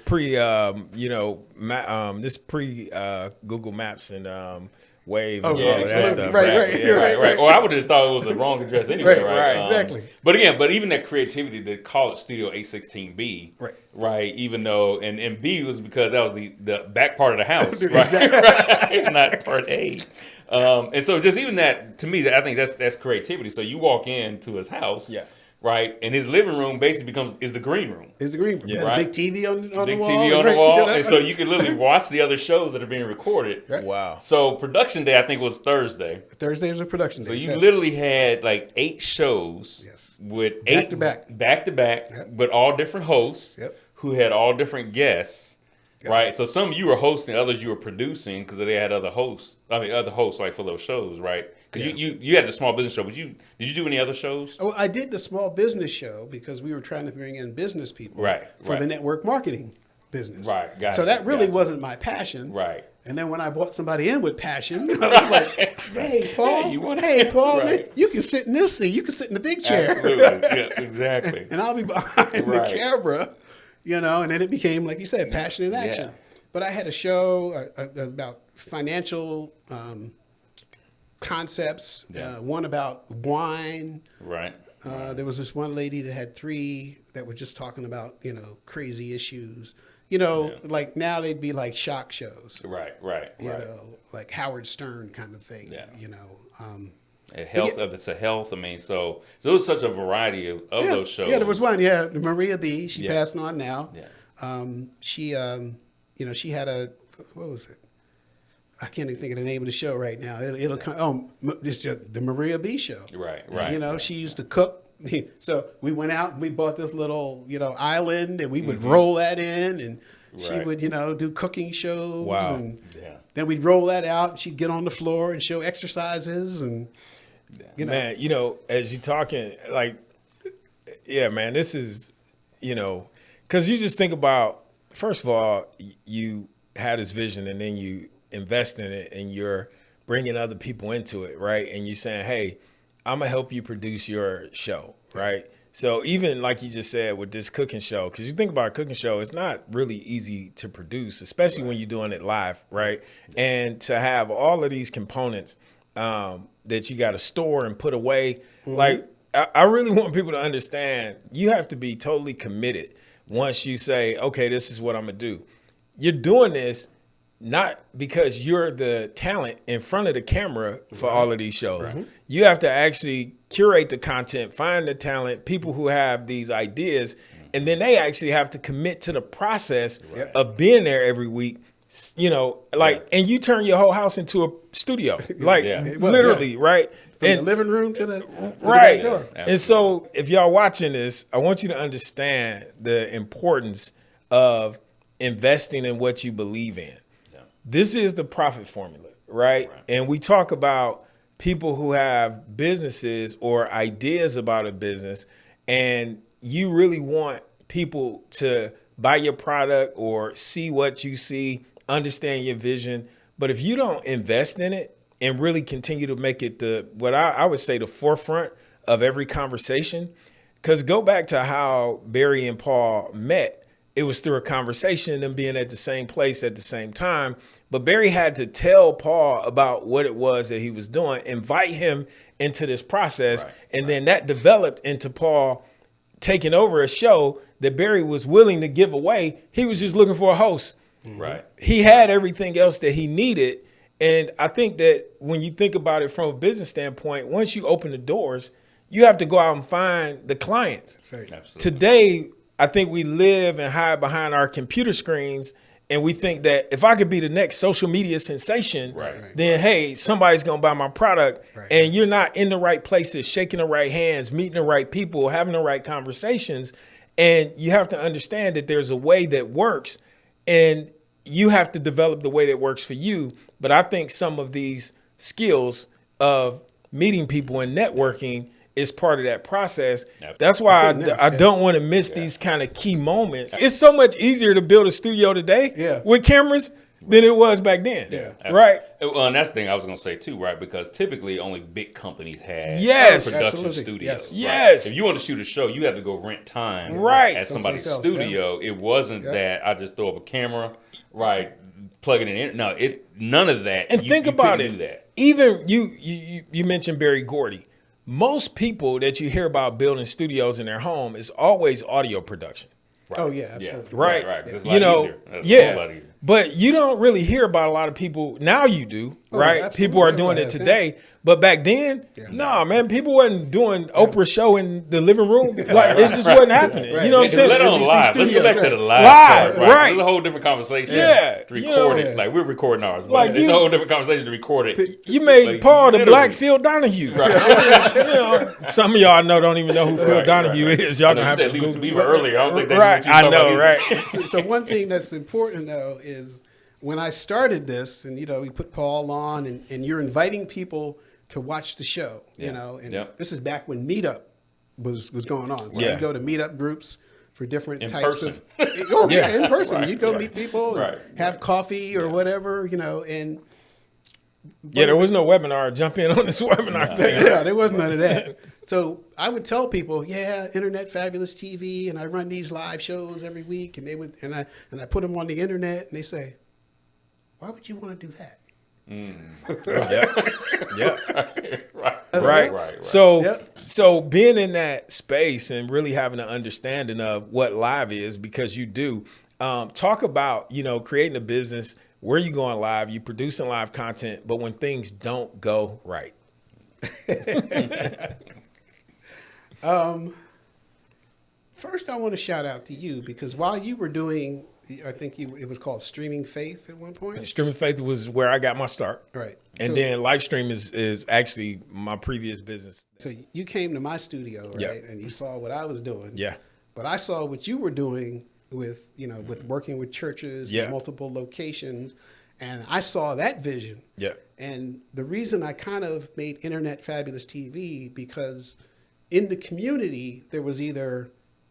Google Maps and Wave and all of that stuff. Right. Or I would have just thought it was the wrong address anyway. Right, exactly. But even that creativity to call it Studio 816B, right? Even though, and B was because that was the back part of the house, right? Exactly. Right? Not part A. And so just even that, to me, I think that's creativity. So you walk into his house. Yeah. Right, and his living room basically is the green room. It's the green room. Yeah. Right? Big TV on the wall. Big TV on the wall, and so you can literally watch the other shows that are being recorded. Right. Wow. So production day, I think, was Thursday. Thursday was a production day. So you literally had like 8 shows. Yes. With back to back, but all different hosts. Yep. Who had all different guests. Yep. Right. So some you were hosting, others you were producing because they had other hosts like for those shows, right? Because you had the small business show, but did you do any other shows? Oh, I did the small business show because we were trying to bring in business people for the network marketing business. Right, gotcha. So that really wasn't my passion. Right. And then when I brought somebody in with passion, I was like, hey, Paul, man, you can sit in this seat. You can sit in the big chair. Absolutely. Yeah, exactly. And I'll be behind the camera, and then it became, like you said, passion in action. Yeah. But I had a show about financial concepts, one about wine. Right. There was this one lady that had 3 that were just talking about, crazy issues. Like now they'd be like shock shows. Right. Like Howard Stern kind of thing. Yeah. It's a health. I mean, so it was such a variety of those shows. Yeah, there was one. Yeah, Maria B. She passed on now. Yeah. She had what was it? I can't even think of the name of the show right now. It'll come. It's just the Maria B. Show. Right. She used to cook. So we went out and we bought this little, island, and we would roll that in, and she would, do cooking shows. Wow. And then we'd roll that out, and she'd get on the floor and show exercises, and man, as you're talking, like, yeah, man, this is, because you just think about, first of all, you had this vision, and then you invest in it, and you're bringing other people into it, right? And you're saying, hey, I'm going to help you produce your show, right? So even like you just said with this cooking show, because you think about a cooking show, it's not really easy to produce, especially when you're doing it live, right? And to have all of these components that you got to store and put away, like I really want people to understand you have to be totally committed once you say, okay, this is what I'm going to do. You're doing this not because you're the talent in front of the camera for all of these shows. Right. You have to actually curate the content, find the talent, people who have these ideas, and then they actually have to commit to the process of being there every week. And you turn your whole house into a studio, literally, right? From the living room to the back door. And so if y'all watching this, I want you to understand the importance of investing in what you believe in. This is the profit formula, right? And we talk about people who have businesses or ideas about a business, and you really want people to buy your product or see what you see, understand your vision. But if you don't invest in it and really continue to make it what I would say the forefront of every conversation, because go back to how Barry and Paul met. It was through a conversation, them being at the same place at the same time. But Barry had to tell Paul about what it was that he was doing, invite him into this process. And then that developed into Paul taking over a show that Barry was willing to give away. He was just looking for a host. Right. He had everything else that he needed. And I think that when you think about it from a business standpoint, once you open the doors, you have to go out and find the clients. Absolutely. Today, I think we live and hide behind our computer screens, and we think that if I could be the next social media sensation, then hey, somebody's gonna buy my product. And you're not in the right places, shaking the right hands, meeting the right people, having the right conversations. And you have to understand that there's a way that works, and you have to develop the way that works for you. But I think some of these skills of meeting people and networking is part of that process. That's why I don't want to miss these kind of key moments. It's so much easier to build a studio today with cameras than it was back then. Right. Well, and that's the thing I was going to say too, right? Because typically only big companies have production studios. Yes. If you want to shoot a show, you have to go rent time at somebody's studio. It wasn't that I just throw up a camera, plug it in. No, none of that. And think about it. Do that. Even you mentioned Berry Gordy. Most people that you hear about building studios in their home is always audio production. Oh yeah, absolutely. Right. It's a lot easier. A lot easier. But you don't really hear about a lot of people. Now you do, right? Absolutely. People are doing it today. But back then, man, people wasn't doing Oprah show in the living room. Like it just wasn't happening. You know what I'm saying? Let it on live. Let's go back to the live part, right? It's a whole different conversation. To record it. Like we're recording ours. Like it's a whole different conversation to record it. You made Paul the Black Phil Donahue. Right. Some of y'all don't even know who Phil Donahue is. Y'all gonna have to leave it to Beaver earlier. I don't think that's what you know, right? So one thing that's important though is when I started this, and we put Paul on, and you're inviting people to watch the show, and this is back when Meetup was going on. So you go to Meetup groups for different types of in person. You'd go meet people, and have coffee or whatever, and there was no webinar. Jump in on this webinar thing. There was none of that. So I would tell people, Internet Fabulous TV, and I run these live shows every week, and they would, and I put them on the internet, and they say, why would you want to do that? Right. So being in that space and really having an understanding of what live is, because you do, talk about, creating a business where you going live, you producing live content, but when things don't go right. First, I want to shout out to you, because while you were doing, I think it was called Streaming Faith at one point. Streaming Faith was where I got my start. Right. And then Livestream is actually my previous business. So you came to my studio, right? Yeah. And you saw what I was doing. Yeah. But I saw what you were doing with, with working with churches, in multiple locations. And I saw that vision. Yeah. And the reason I kind of made Internet Fabulous TV, because in the community, there was either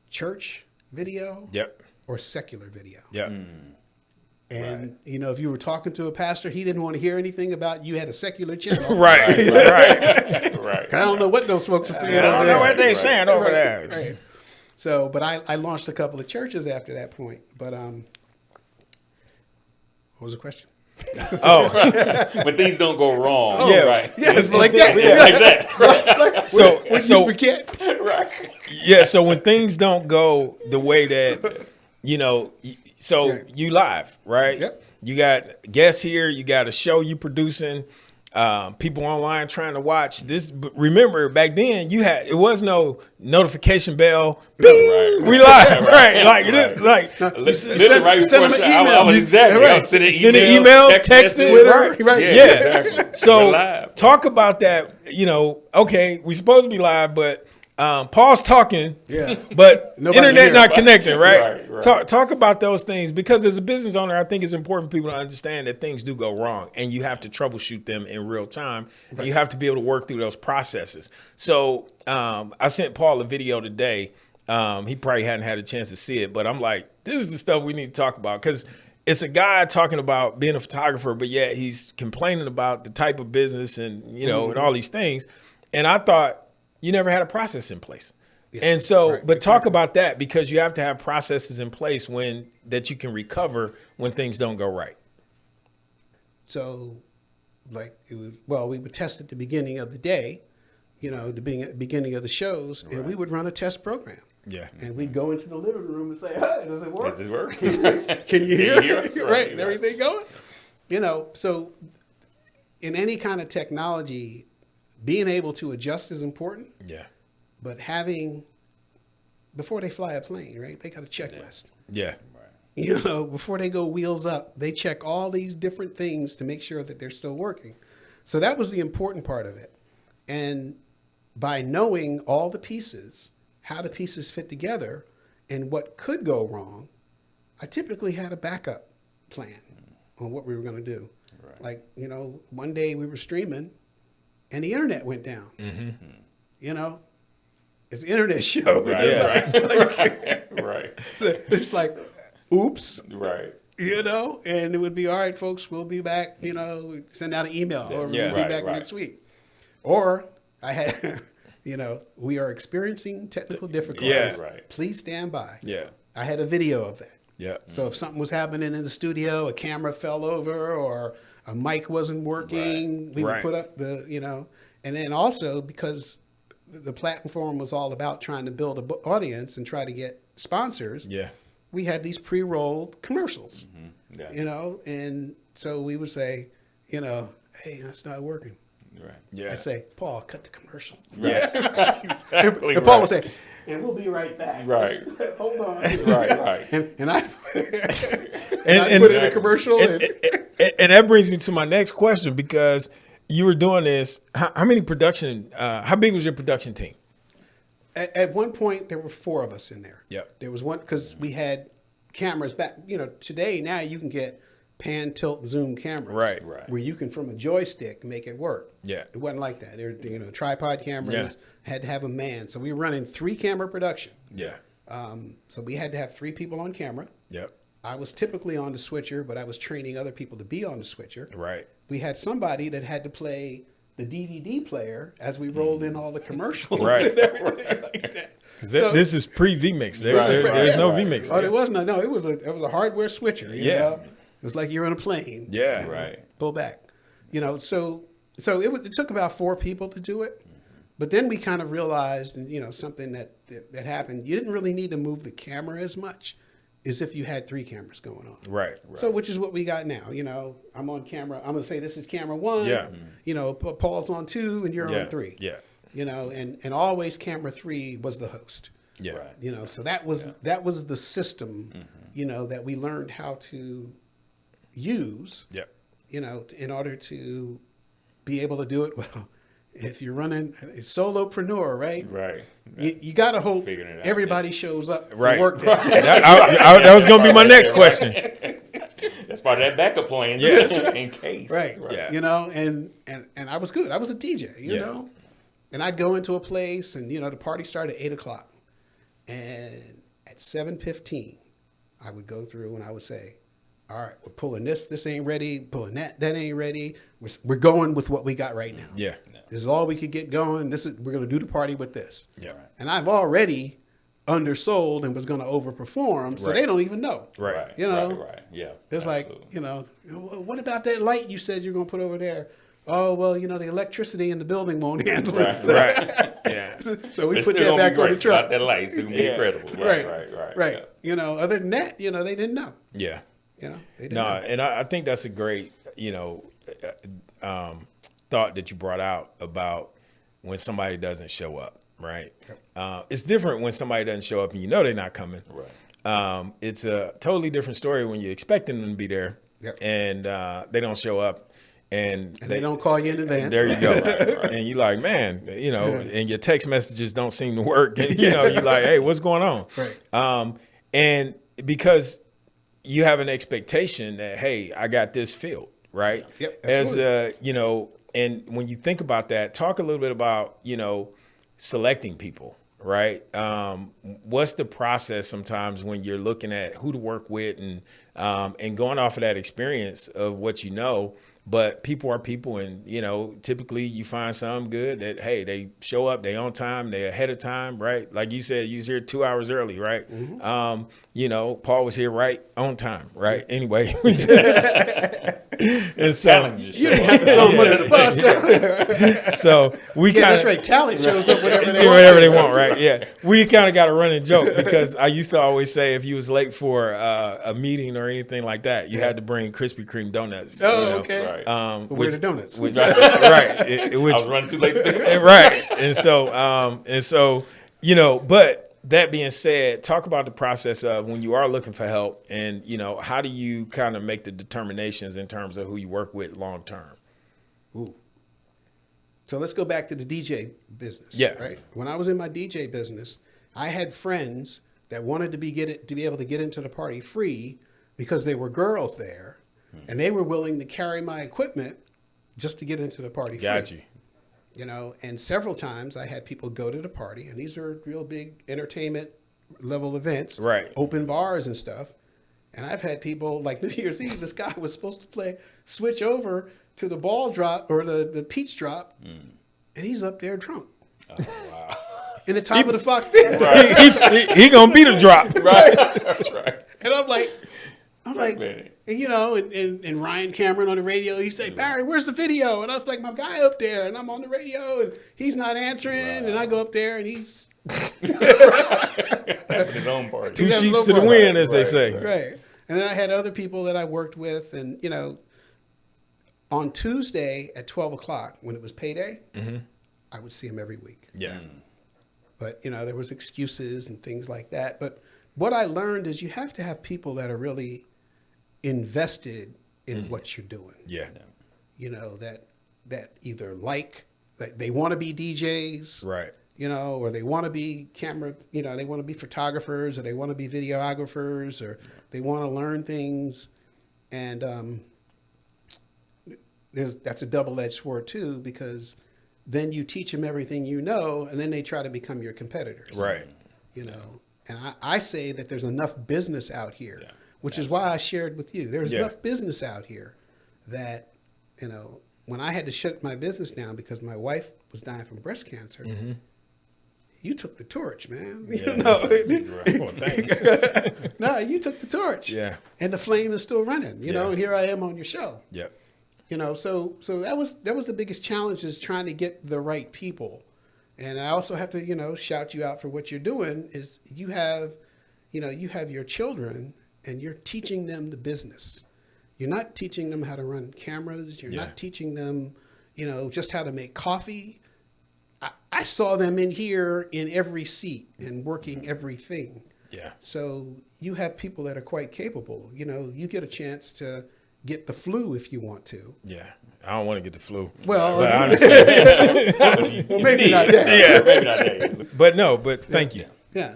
church video or secular video. Yeah. And, if you were talking to a pastor, he didn't want to hear anything about you had a secular channel. Right. I don't know what those folks are saying. I don't know what they're saying over there. Right. So, but I launched a couple of churches after that point. But what was the question? When things don't go wrong. Right. Yes, like that. Like that. So you forget. Right. Yeah. So when things don't go the way that, you live, right? Yep. You got guests here. You got a show you producing. People online trying to watch this. But remember, back then it was no notification bell. Right. We live, right? Like this, literally right before the show. I was sending email, texting, Twitter, right? Yeah, exactly. So talk about that. Okay, we're supposed to be live, but Paul's talking, but internet not connecting, right? Talk about those things, because as a business owner, I think it's important for people to understand that things do go wrong, and you have to troubleshoot them in real time. And you have to be able to work through those processes. So I sent Paul a video today. He probably hadn't had a chance to see it, but I'm like, this is the stuff we need to talk about, because it's a guy talking about being a photographer, but yet he's complaining about the type of business and, you know, and all these things. And I thought, you never had a process in place. And so, but talk about that, because you have to have processes in place that you can recover when things don't go right. So like we would test at the beginning of the day, you know, the beginning of the shows, and we would run a test program. Yeah. And we'd go into the living room and say, hey, does it work? Does it work? Can you hear us? Right. And everything going? You know, so in any kind of technology, being able to adjust is important. Yeah. But before they fly a plane, right, they got a checklist. Yeah. You know, before they go wheels up, they check all these different things to make sure that they're still working. So that was the important part of it. And by knowing all the pieces, how the pieces fit together, and what could go wrong, I typically had a backup plan on what we were going to do. Right. Like, you know, one day we were streaming, and the internet went down. You know, it's an internet show. Right. So it's like, oops. Right. You know, and it would be, all right, folks, we'll be back, you know, send out an email, or we'll be back next week. Or I had, you know, we are experiencing technical difficulties. Please stand by. Yeah. I had a video of that. Yeah. So if something was happening in the studio, a camera fell over, or a mic wasn't working, we would put up the, you know, and then also because the platform was all about trying to build an audience and try to get sponsors. Yeah. We had these pre-rolled commercials, you know, and so we would say, you know, hey, that's not working. Right. Yeah. I'd say, Paul, cut the commercial. Yeah. Exactly. And Paul would say, and we'll be right back. Right. Just hold on. Right. And I put in a commercial. And that brings me to my next question, because you were doing this. How many how big was your production team? At one point, there were 4 of us in there. Yep. There was one, because we had cameras back. You know, today, now you can get pan, tilt, zoom cameras. Right. Where you can, from a joystick, make it work. Yeah. It wasn't like that. There were, you know, tripod cameras, had to have a man. So we were running 3-camera production. Yeah. So we had to have 3 people on camera. Yep. I was typically on the switcher, but I was training other people to be on the switcher. Right. We had somebody that had to play the DVD player as we rolled in all the commercials and everything like that. This is pre-vMix. There's no vMix. Oh, there was no. It was a hardware switcher. You know? It was like you're on a plane. Yeah. Right. Pull back. You know, so it took about 4 people to do it. But then we kind of realized, and you know, something that happened, you didn't really need to move the camera as much as if you had 3 cameras going on. Right. So which is what we got now. You know, I'm on camera. I'm going to say this is camera 1. Yeah. You know, Paul's on 2 and you're on 3. Yeah. You know, and always camera 3 was the host. Yeah. Right. You know, so that was the system, you know, that we learned how to use, you know, in order to be able to do it well. If you're running a solopreneur, right? Right. You got to hope everybody shows up for work day. That was going to be my next question. That's part of that backup plan. Yeah. In case. Right. Yeah. You know, and I was good. I was a DJ, you know, and I'd go into a place and, you know, the party started at 8:00, and at 7:15, I would go through and I would say, all right, we're pulling this ain't ready, pulling that ain't ready. We're going with what we got right now. Yeah. This is all we could get going. We're going to do the party with this. Yeah. And I've already undersold and was going to overperform, so they don't even know. Right. You know? Right. Yeah. It's like, you know, what about that light you said you're going to put over there? Oh, well, you know, the electricity in the building won't handle it. Right. Yeah. So we put that back on the truck. That light's going to be incredible. Right. Yeah. You know, other than that, you know, they didn't know. Yeah. You know, they didn't know. And I think that's a great, you know, thought that you brought out about when somebody doesn't show up, right? It's different when somebody doesn't show up and you know they're not coming. Right. It's a totally different story when you're expecting them to be there and they don't show up. And they don't call you in advance. There you go. Right. And you're like, man, and your text messages don't seem to work. And, you're like, hey, what's going on? Right. And because you have an expectation that, hey, I got this filled, right? Yep. Absolutely. As, and when you think about that, talk a little bit about, selecting people, right? What's the process sometimes when you're looking at who to work with and going off of that experience of what you know? But people are people, and, typically you find some good that, hey, they show up, they on time, they ahead of time, right? Like you said, you was here 2 hours early, right? Mm-hmm. Paul was here right on time, right? Anyway. And so you didn't have to throw them under the bus there. So we kind of, that's right. Talent shows up whatever they want, right? Yeah. We kind of got a running joke because I used to always say if you was late for a meeting or anything like that, you had to bring Krispy Kreme donuts. Oh, okay. Right. Where are the donuts? Right. I was running too late. Right. And so, but that being said, talk about the process of when you are looking for help and, how do you kind of make the determinations in terms of who you work with long term? Ooh. So let's go back to the DJ business. Yeah. Right. When I was in my DJ business, I had friends that wanted to be able to get into the party free because there were girls there. And they were willing to carry my equipment just to get into the party. Got you. And several times I had people go to the party, and these are real big entertainment level events, right? Open bars and stuff. And I've had people like New Year's Eve. This guy was supposed to switch over to the ball drop or the peach drop, and he's up there drunk. Oh, wow. In the top of the Fox Theater. Right. he gonna beat a drop, right? That's right. And I'm like. And Ryan Cameron on the radio, he said, Barry, where's the video? And I was like, my guy up there, and I'm on the radio, and he's not answering, and I go up there, and he's having his own party. Two sheets to the wind, as they say. Right. And then I had other people that I worked with, and, on Tuesday at 12 o'clock, when it was payday, I would see him every week. Yeah. But, there was excuses and things like that. But what I learned is you have to have people that are really invested in what you're doing. Yeah. That either that they want to be DJs, right? Or they want to be camera, they want to be photographers, or they want to be videographers, or they want to learn things. And that's a double-edged sword too, because then you teach them everything and then they try to become your competitors. Right. And I say that there's enough business out here. Yeah. Which is why I shared with you. There's enough business out here that, when I had to shut my business down because my wife was dying from breast cancer, you took the torch, man. Yeah. Well, thanks. No, you took the torch. Yeah. And the flame is still running, and here I am on your show. Yeah. So that was the biggest challenge, is trying to get the right people. And I also have to, shout you out for what you're doing. Is you have your children, and you're teaching them the business. You're not teaching them how to run cameras. You're not teaching them, just how to make coffee. I saw them in here in every seat and working everything. Yeah. So you have people that are quite capable. You get a chance to get the flu if you want to. Yeah. I don't want to get the flu. Well, but I understand. Well, maybe not that. Yeah, maybe not that. But thank you. Yeah.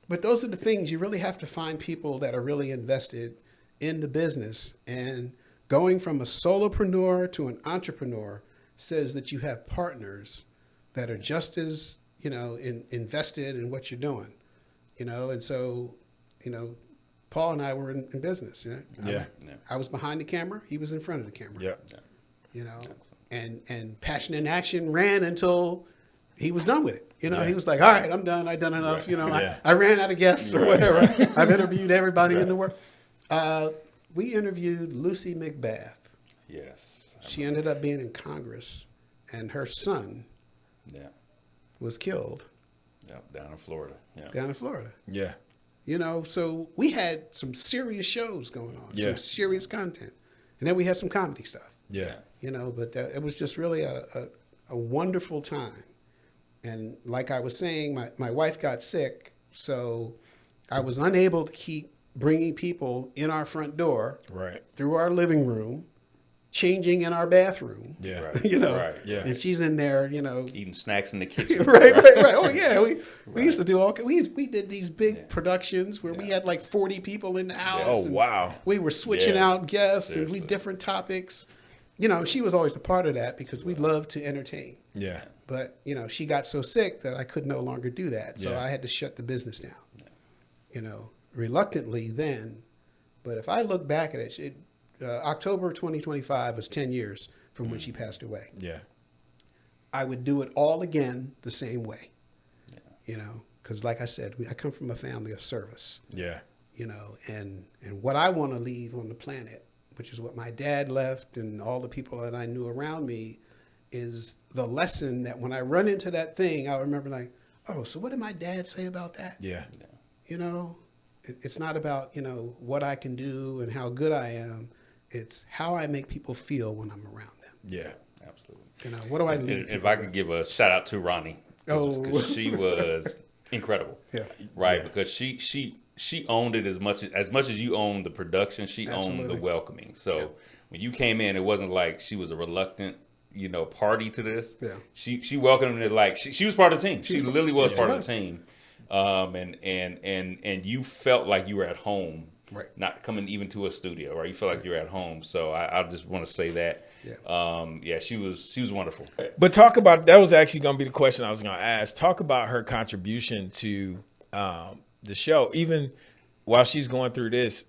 But those are the things. You really have to find people that are really invested in the business. And going from a solopreneur to an entrepreneur says that you have partners that are just as, invested in what you're doing. And so, Paul and I were in business. I was behind the camera. He was in front of the camera. Yeah. And Passion in Action ran until he was done with it. He was like, all right, I'm done. I've done enough. I ran out of guests or whatever. I've interviewed everybody in the world. We interviewed Lucy McBath. Yes. She ended up being in Congress, and her son was killed. Down in Florida. Down in Florida. Yeah. So we had some serious shows going on, some serious content. And then we had some comedy stuff. Yeah. But it was just really a wonderful time. And like I was saying, my wife got sick, so I was unable to keep bringing people in our front door, right, through our living room, changing in our bathroom. Yeah. Right. You know, Right. Yeah. and she's in there, Eating snacks in the kitchen. right. Oh yeah, we used to do we did these big productions where we had like 40 people in the house. Oh, and wow. We were switching Yeah. out guests Seriously. and different topics. She was always a part of that because we loved to entertain. Yeah. But she got so sick that I could no longer do that, so Yeah. I had to shut the business down. Reluctantly then, but if I look back at it, October 2025 was 10 years from when she passed away. Yeah. I would do it all again the same way. Because like I said, I come from a family of service. Yeah. And what I want to leave on the planet, which is what my dad left and all the people that I knew around me, is the lesson that when I run into that thing, I remember like, oh, so what did my dad say about that? Yeah. It's not about, what I can do and how good I am. It's how I make people feel when I'm around them. Yeah. Absolutely. What do I leave? If I could give a shout out to Ronnie, because she was incredible. Yeah. Right. Yeah. Because she owned it as much as you owned the production. She owned the welcoming. So when you came in, it wasn't like she was a reluctant, party to this. Yeah. She welcomed it like she was part of the team. She literally was part of the team. And you felt like you were at home. Right. Not coming even to a studio, right? You felt like you're at home. So I just want to say that. Yeah. She was wonderful. But talk about, that was actually going to be the question I was going to ask. Talk about her contribution to the show, even while she's going through this,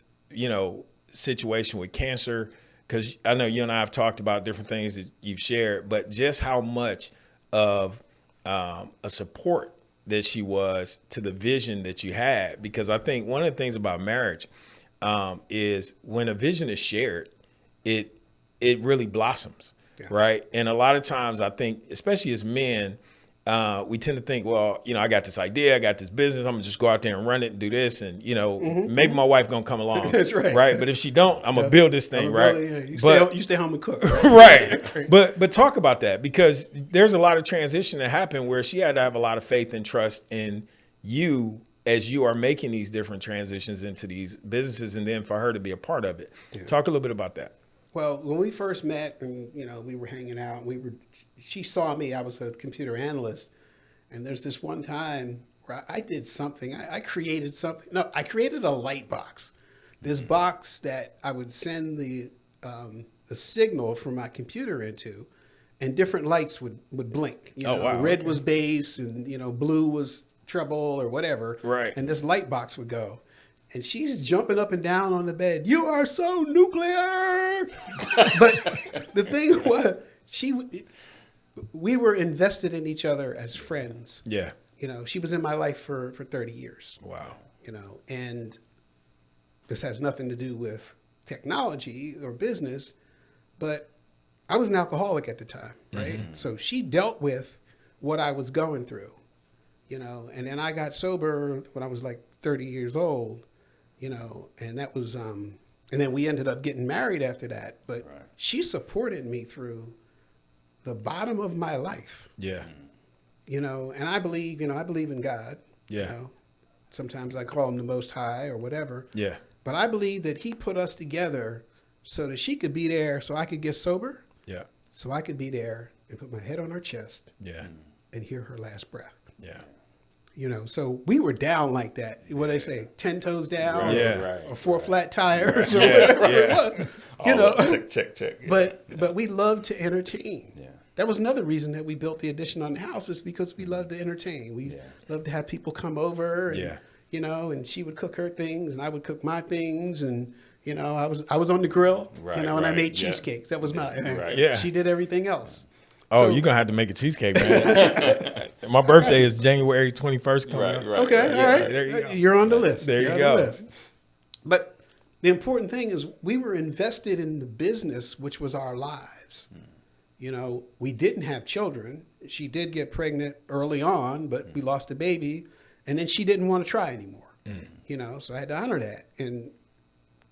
situation with cancer, because I know you and I have talked about different things that you've shared, but just how much of a support that she was to the vision that you had. Because I think one of the things about marriage is when a vision is shared, it really blossoms, right? And a lot of times I think, especially as men, we tend to think, well, I got this idea, I got this business, I'm gonna just go out there and run it and do this, and maybe my wife gonna come along. That's right. Right. But if she don't, I'm gonna build this thing, right? You stay home and cook. Right. But talk about that, because there's a lot of transition that happened where she had to have a lot of faith and trust in you as you are making these different transitions into these businesses, and then for her to be a part of it. Talk a little bit about that. Well, when we first met and, we were hanging out, she saw me, I was a computer analyst. And there's this one time where I did something, I created something. No, I created a light box. This box that I would send the signal from my computer into, and different lights would blink. Red was bass and, blue was treble or whatever. Right. And this light box would go. And she's jumping up and down on the bed. You are so nuclear. But the thing was, we were invested in each other as friends. Yeah. She was in my life for 30 years. Wow. And this has nothing to do with technology or business, but I was an alcoholic at the time, right? Mm-hmm. So she dealt with what I was going through, and then I got sober when I was like 30 years old. And that was, and then we ended up getting married after that. But she supported me through the bottom of my life. Yeah. And I believe in God. Yeah. Sometimes I call him the Most High or whatever. Yeah. But I believe that he put us together so that she could be there so I could get sober. Yeah. So I could be there and put my head on her chest. Yeah. And hear her last breath. Yeah. So we were down like that. What do they say? 10 toes down, or 4 flat tires, or whatever it was. Check. Yeah. But we love to entertain. Yeah. That was another reason that we built the addition on the house, is because we love to entertain. We love to have people come over, and and she would cook her things, and I would cook my things, and I was on the grill, and I made cheesecakes. That was my She did everything else. Oh, you're going to have to make a cheesecake, man. My birthday is January 21st coming up. Okay, all right. There you go. You're on the list. There you go. But the important thing is we were invested in the business, which was our lives. We didn't have children. She did get pregnant early on, but we lost a baby. And then she didn't want to try anymore. So I had to honor that. And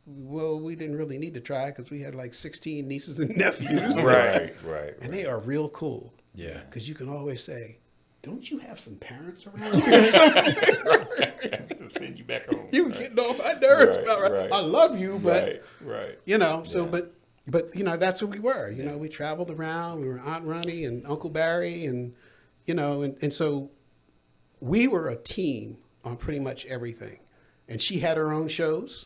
we didn't really need to try because we had like 16 nieces and nephews. Right. And they are real cool. Yeah. Because you can always say, don't you have some parents around here? To send you back home. You were getting on my nerves about I love you, but right. So but but that's who we were. We traveled around. We were Aunt Ronnie and Uncle Barry, and and so we were a team on pretty much everything. And she had her own shows.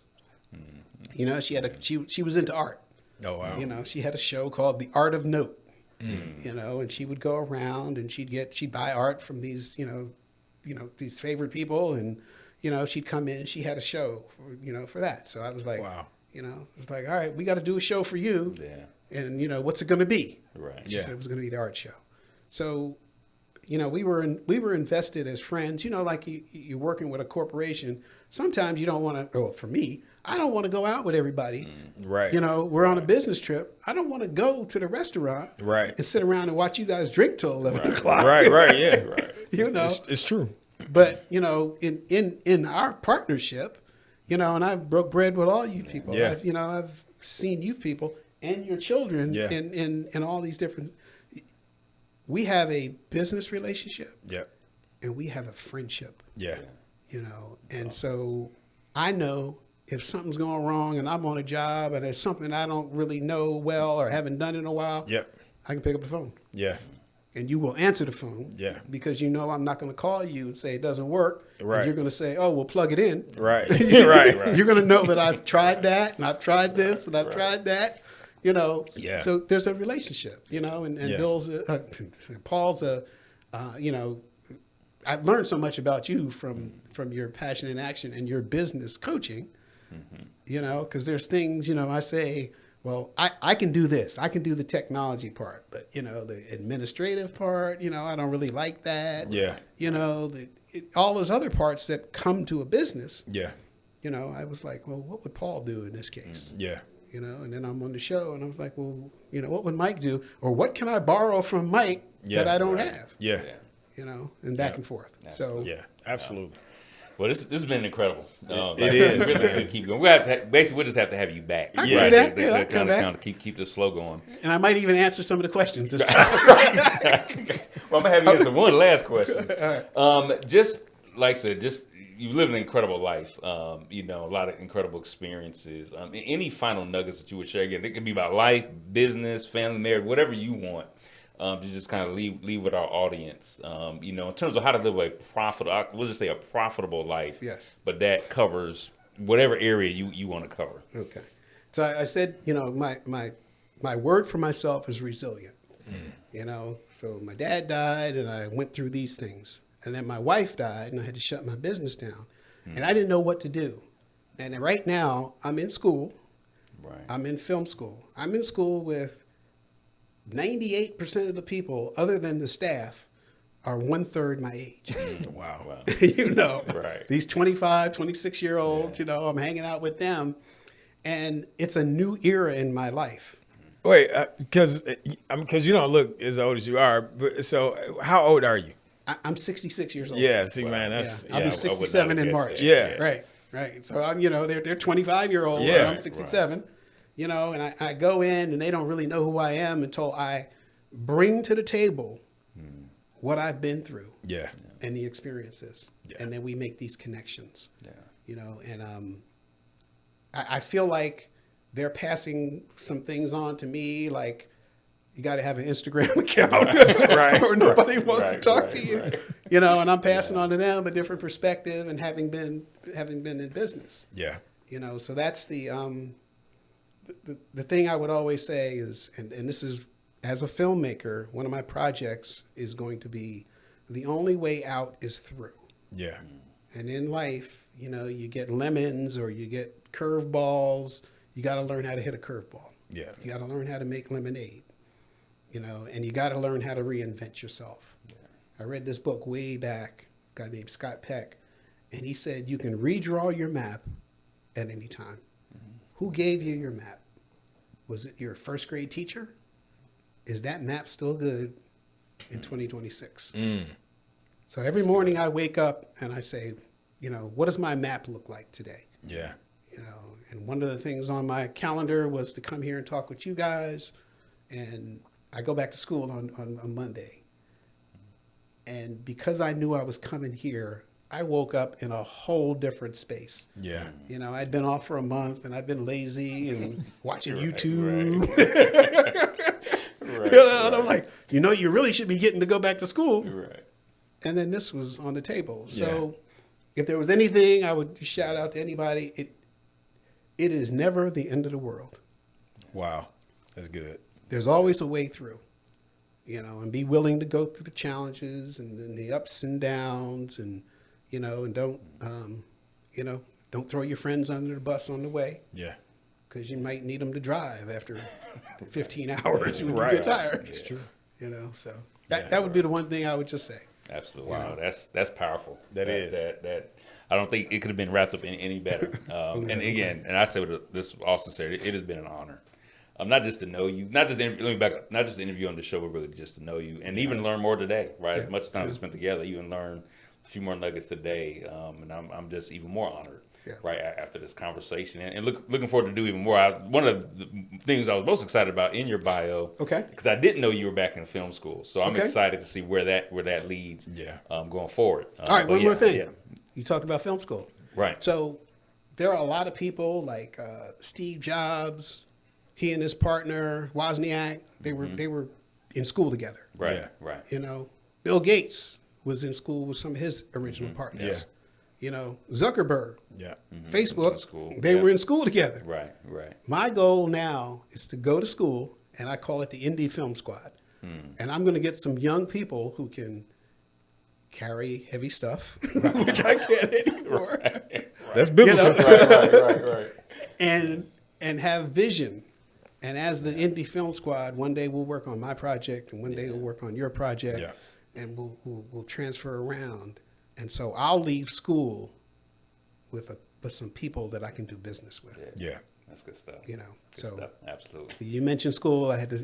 She was into art. Oh wow. She had a show called The Art of Note. And she would go around and she'd buy art from these these favorite people, and she'd come in. She had a show for that. So I was like, wow. It's like, all right, we got to do a show for you. Yeah. And what's it going to be? Right. She said it was going to be the art show. So we were invested as friends. Like you're working with a corporation. Sometimes you don't want to. Well, for me, I don't want to go out with everybody. Right. We're on a business trip. I don't want to go to the restaurant. Right. And sit around and watch you guys drink till 11 o'clock. Right. Yeah. Right. It's true. But in our partnership, and I've broke bread with all you people. Yeah. I've seen you people and your children in all these different. We have a business relationship. Yep. And we have a friendship. Yeah. And so I know if something's going wrong and I'm on a job and there's something I don't really know well or haven't done in a while, I can pick up the phone. Yeah. And you will answer the phone. Yeah. Because I'm not going to call you and say it doesn't work. Right. And you're going to say, oh, we'll plug it in. Right. Right. You're going to know that I've tried that and I've tried this and I've tried that. Yeah. So there's a relationship, and Bill's, Paul's I've learned so much about you from your passion in action and your business coaching, because there's things, I say, well, I can do this. I can do the technology part, but, the administrative part, I don't really like that. Yeah. All those other parts that come to a business. Yeah. I was like, well, what would Paul do in this case? Yeah. And then I'm on the show and I was like, well, what would Mike do? Or what can I borrow from Mike that I don't have? Yeah. And back and forth. So yeah, absolutely. Well, this has been incredible. It is. Really keep going. We'll just have to have you back. I can do that. Yeah, I kind of keep this flow going. And I might even answer some of the questions this time. Well, I'm gonna have you answer one last question. All right. Just like I said, you live an incredible life. A lot of incredible experiences. Any final nuggets that you would share? Again, it could be about life, business, family, marriage, whatever you want. To just kind of leave with our audience, in terms of how to live a profitable, we'll just say a profitable life. Yes. But that covers whatever area you want to cover. Okay. So I said, my word for myself is resilient. So my dad died and I went through these things. And then my wife died and I had to shut my business down. And I didn't know what to do. And right now I'm in school. Right. I'm in film school. I'm in school with 98% of the people, other than the staff, are 1/3 my age. Wow. Right. These 25, 26-year-olds, I'm hanging out with them. And it's a new era in my life. Wait, because you don't look as old as you are. But, so how old are you? I'm 66 years old. Yeah, see, man, that's... I'll be 67 in March. Yeah. Right. So I'm, they're 25-year-olds, yeah. and I'm 67. Right. And I go in and they don't really know who I am until I bring to the table what I've been through and the experiences. Yeah. And then we make these connections, and I feel like they're passing some things on to me. Like you got to have an Instagram account or nobody wants to talk to you, and I'm passing on to them a different perspective and having been in business. Yeah. So that's the thing I would always say is, and this is, as a filmmaker, one of my projects is going to be the only way out is through. Yeah. And in life, you get lemons or you get curveballs. You got to learn how to hit a curveball. Yeah. You got to learn how to make lemonade, and you got to learn how to reinvent yourself. Yeah. I read this book way back, a guy named Scott Peck, and he said, you can redraw your map at any time. Who gave you your map? Was it your first grade teacher? Is that map still good in 2026? So every morning I wake up and I say, what does my map look like today? Yeah. And one of the things on my calendar was to come here and talk with you guys. And I go back to school on Monday. And because I knew I was coming here, I woke up in a whole different space. Yeah. You know, I'd been off for a month and I'd been lazy and watching YouTube. And I'm like, you really should be getting to go back to school. Right. And then this was on the table. So if there was anything I would shout out to anybody, it is never the end of the world. Wow. That's good. There's always a way through, and be willing to go through the challenges and the ups and downs and, and don't throw your friends under the bus on the way. Yeah. Because you might need them to drive after 15 hours when you get tired. It's true. So that would be the one thing I would just say. Absolutely. Wow, that's powerful. That is. That I don't think it could have been wrapped up in any better. And again, and I say with this all sincerity, it has been an honor. Not just to know you, not just the interview on the show, but really just to know you and even learn more today, right? As much time we spent together, even learn a few more nuggets today. And I'm just even more honored, right, after this conversation. And looking forward to do even more. One of the things I was most excited about in your bio, because I didn't know you were back in film school. So I'm excited to see where that leads going forward. All right, one more thing. Yeah. You talked about film school. Right. So there are a lot of people like Steve Jobs, he and his partner Wozniak, they were in school together. Right. Yeah. Right. Bill Gates was in school with some of his original partners. Zuckerberg, Facebook, they were in school together. Right. My goal now is to go to school, and I call it the Indie Film Squad. And I'm going to get some young people who can carry heavy stuff, which I can't anymore. That's biblical. Right. And have vision. And as the Indie Film Squad, one day we'll work on my project, and one day we'll work on your project, and we'll transfer around. And so I'll leave school with some people that I can do business with. Yeah. That's good stuff. Good stuff. Absolutely. You mentioned school. I had to,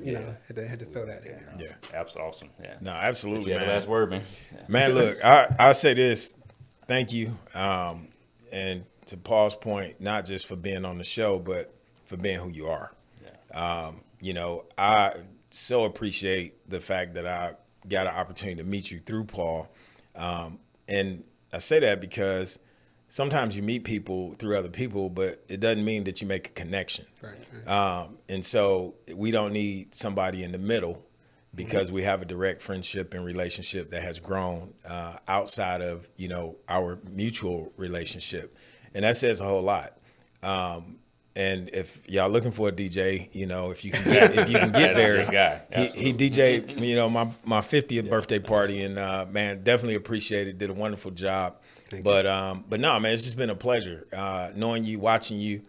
had to throw that in there. Yeah. Absolutely. Awesome. Yeah. No, absolutely, man. Last word, man. Man, look, I'll say this. Thank you. And to Paul's point, not just for being on the show, but for being who you are. I so appreciate the fact that I got an opportunity to meet you through Paul. And I say that because sometimes you meet people through other people, but it doesn't mean that you make a connection. Right. And so we don't need somebody in the middle because we have a direct friendship and relationship that has grown outside of, our mutual relationship. And that says a whole lot. And if y'all looking for a DJ, if you can get there, he DJ'd, my 50th birthday party, and man, definitely appreciate it. Did a wonderful job. But no, man, it's just been a pleasure knowing you, watching you.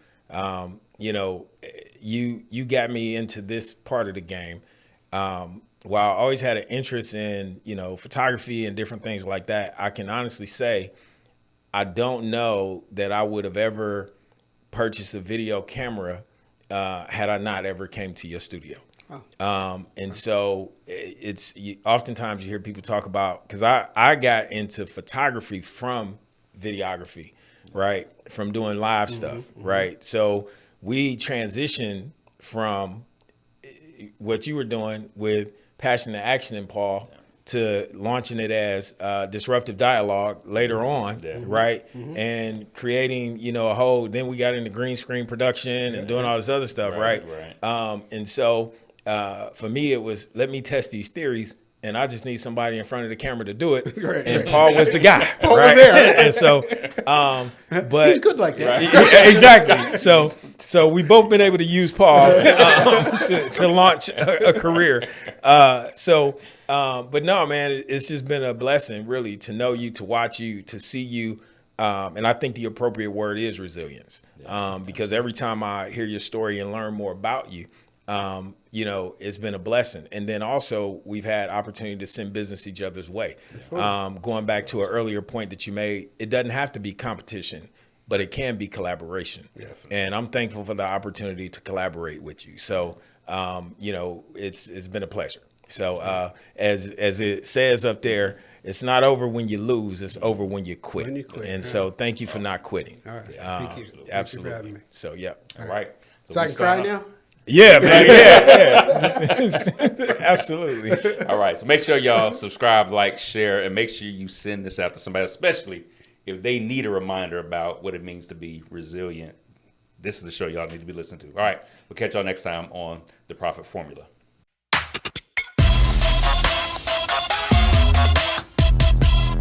You got me into this part of the game. While I always had an interest in photography and different things like that, I can honestly say I don't know that I would have ever purchased a video camera had I not ever came to your studio. Wow. And so oftentimes you hear people talk about, because I got into photography from videography, right? From doing live stuff, right? So we transitioned from what you were doing with Passion to Action and Paul to launching it as Disruptive Dialogue later on, right? And creating, a whole, then we got into green screen production and doing all this other stuff, right? And so for me, it was, let me test these theories, and I just need somebody in front of the camera to do it. And Paul was the guy. Paul was there. And so, but he's good like that. Exactly. So we both been able to use Paul to launch a career. But no, man, it's just been a blessing, really, to know you, to watch you, to see you. And I think the appropriate word is resilience, because every time I hear your story and learn more about you, it's been a blessing. And then also we've had opportunity to send business each other's way. Going back to an earlier point that you made, it doesn't have to be competition, but it can be collaboration. And I'm thankful for the opportunity to collaborate with you. So, it's been a pleasure. So as it says up there, it's not over when you lose, it's over when you quit. And so thank you for not quitting. All right. Thank you. Absolutely. Thank you for having me. So, yeah. All right. So I can cry now? Yeah, man. Yeah. Absolutely. All right. So make sure y'all subscribe, like, share, and make sure you send this out to somebody, especially if they need a reminder about what it means to be resilient, this is the show y'all need to be listening to. All right, we'll catch y'all next time on The Profit Formula.